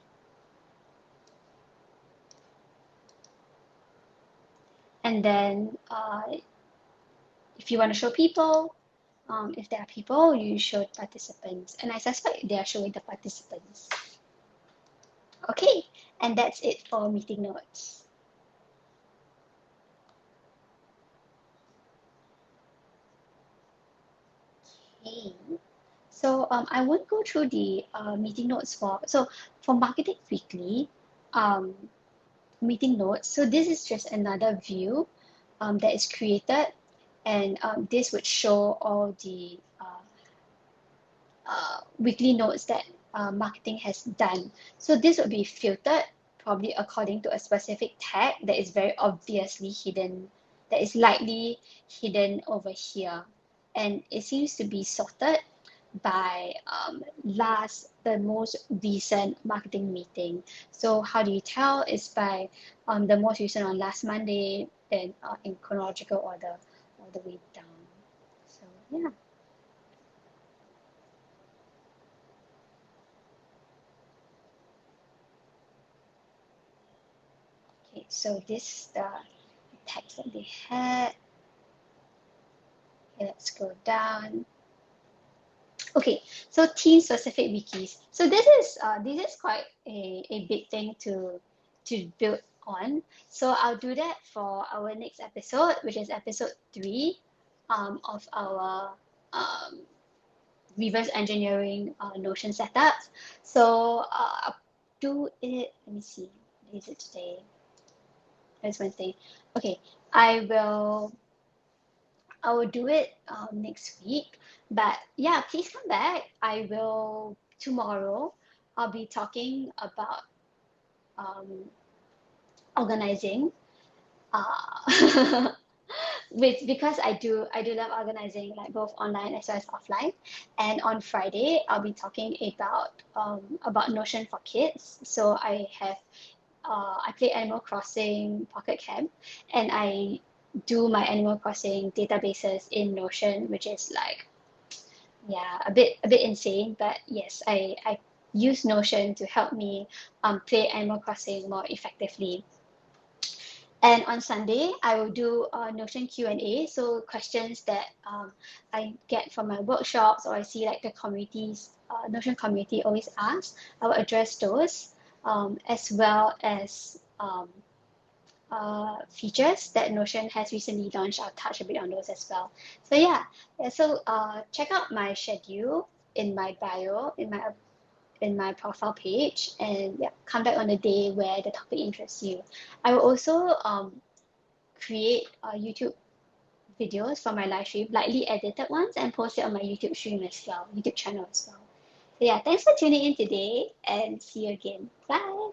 And then if you want to show people, if there are people, you show participants. And I suspect they are showing the participants. Okay, and that's it for meeting notes. Okay. So I won't go through the meeting notes for Marketing Weekly meeting notes. So this is just another view that is created, and this would show all the weekly notes that marketing has done. So this would be filtered probably according to a specific tag that is very obviously hidden, that is likely hidden over here. And it seems to be sorted by the most recent marketing meeting. So how do you tell? It's by the most recent on last Monday, then in chronological order all the way down. So yeah. Okay, so this is the text that they had. Okay, let's go down. Okay, so team specific wikis. So this is quite a big thing to build on. So I'll do that for our next episode, which is episode 3 of our reverse engineering Notion setups. So I'll do it. Let me see. What is it today? It's Wednesday. Okay, I will do it next week. But yeah, please come back. I will tomorrow. I'll be talking about organizing. Because I do love organizing, like both online as well as offline. And on Friday, I'll be talking about Notion for kids. So I play Animal Crossing Pocket Camp, and I do my Animal Crossing databases in Notion, which is like, yeah, a bit insane. But yes, I use Notion to help me play Animal Crossing more effectively. And on Sunday, I will do Notion Q&A, so questions that I get from my workshops, or I see like the Notion community always ask. I will address those, as well as features that Notion has recently launched. I'll touch a bit on those as well. So yeah, so check out my schedule in my bio, in my profile page, and yeah, come back on the day where the topic interests you. I will also create YouTube videos for my live stream, lightly edited ones, and post it on my YouTube stream as well, YouTube channel as well. So yeah, thanks for tuning in today, and see you again. Bye.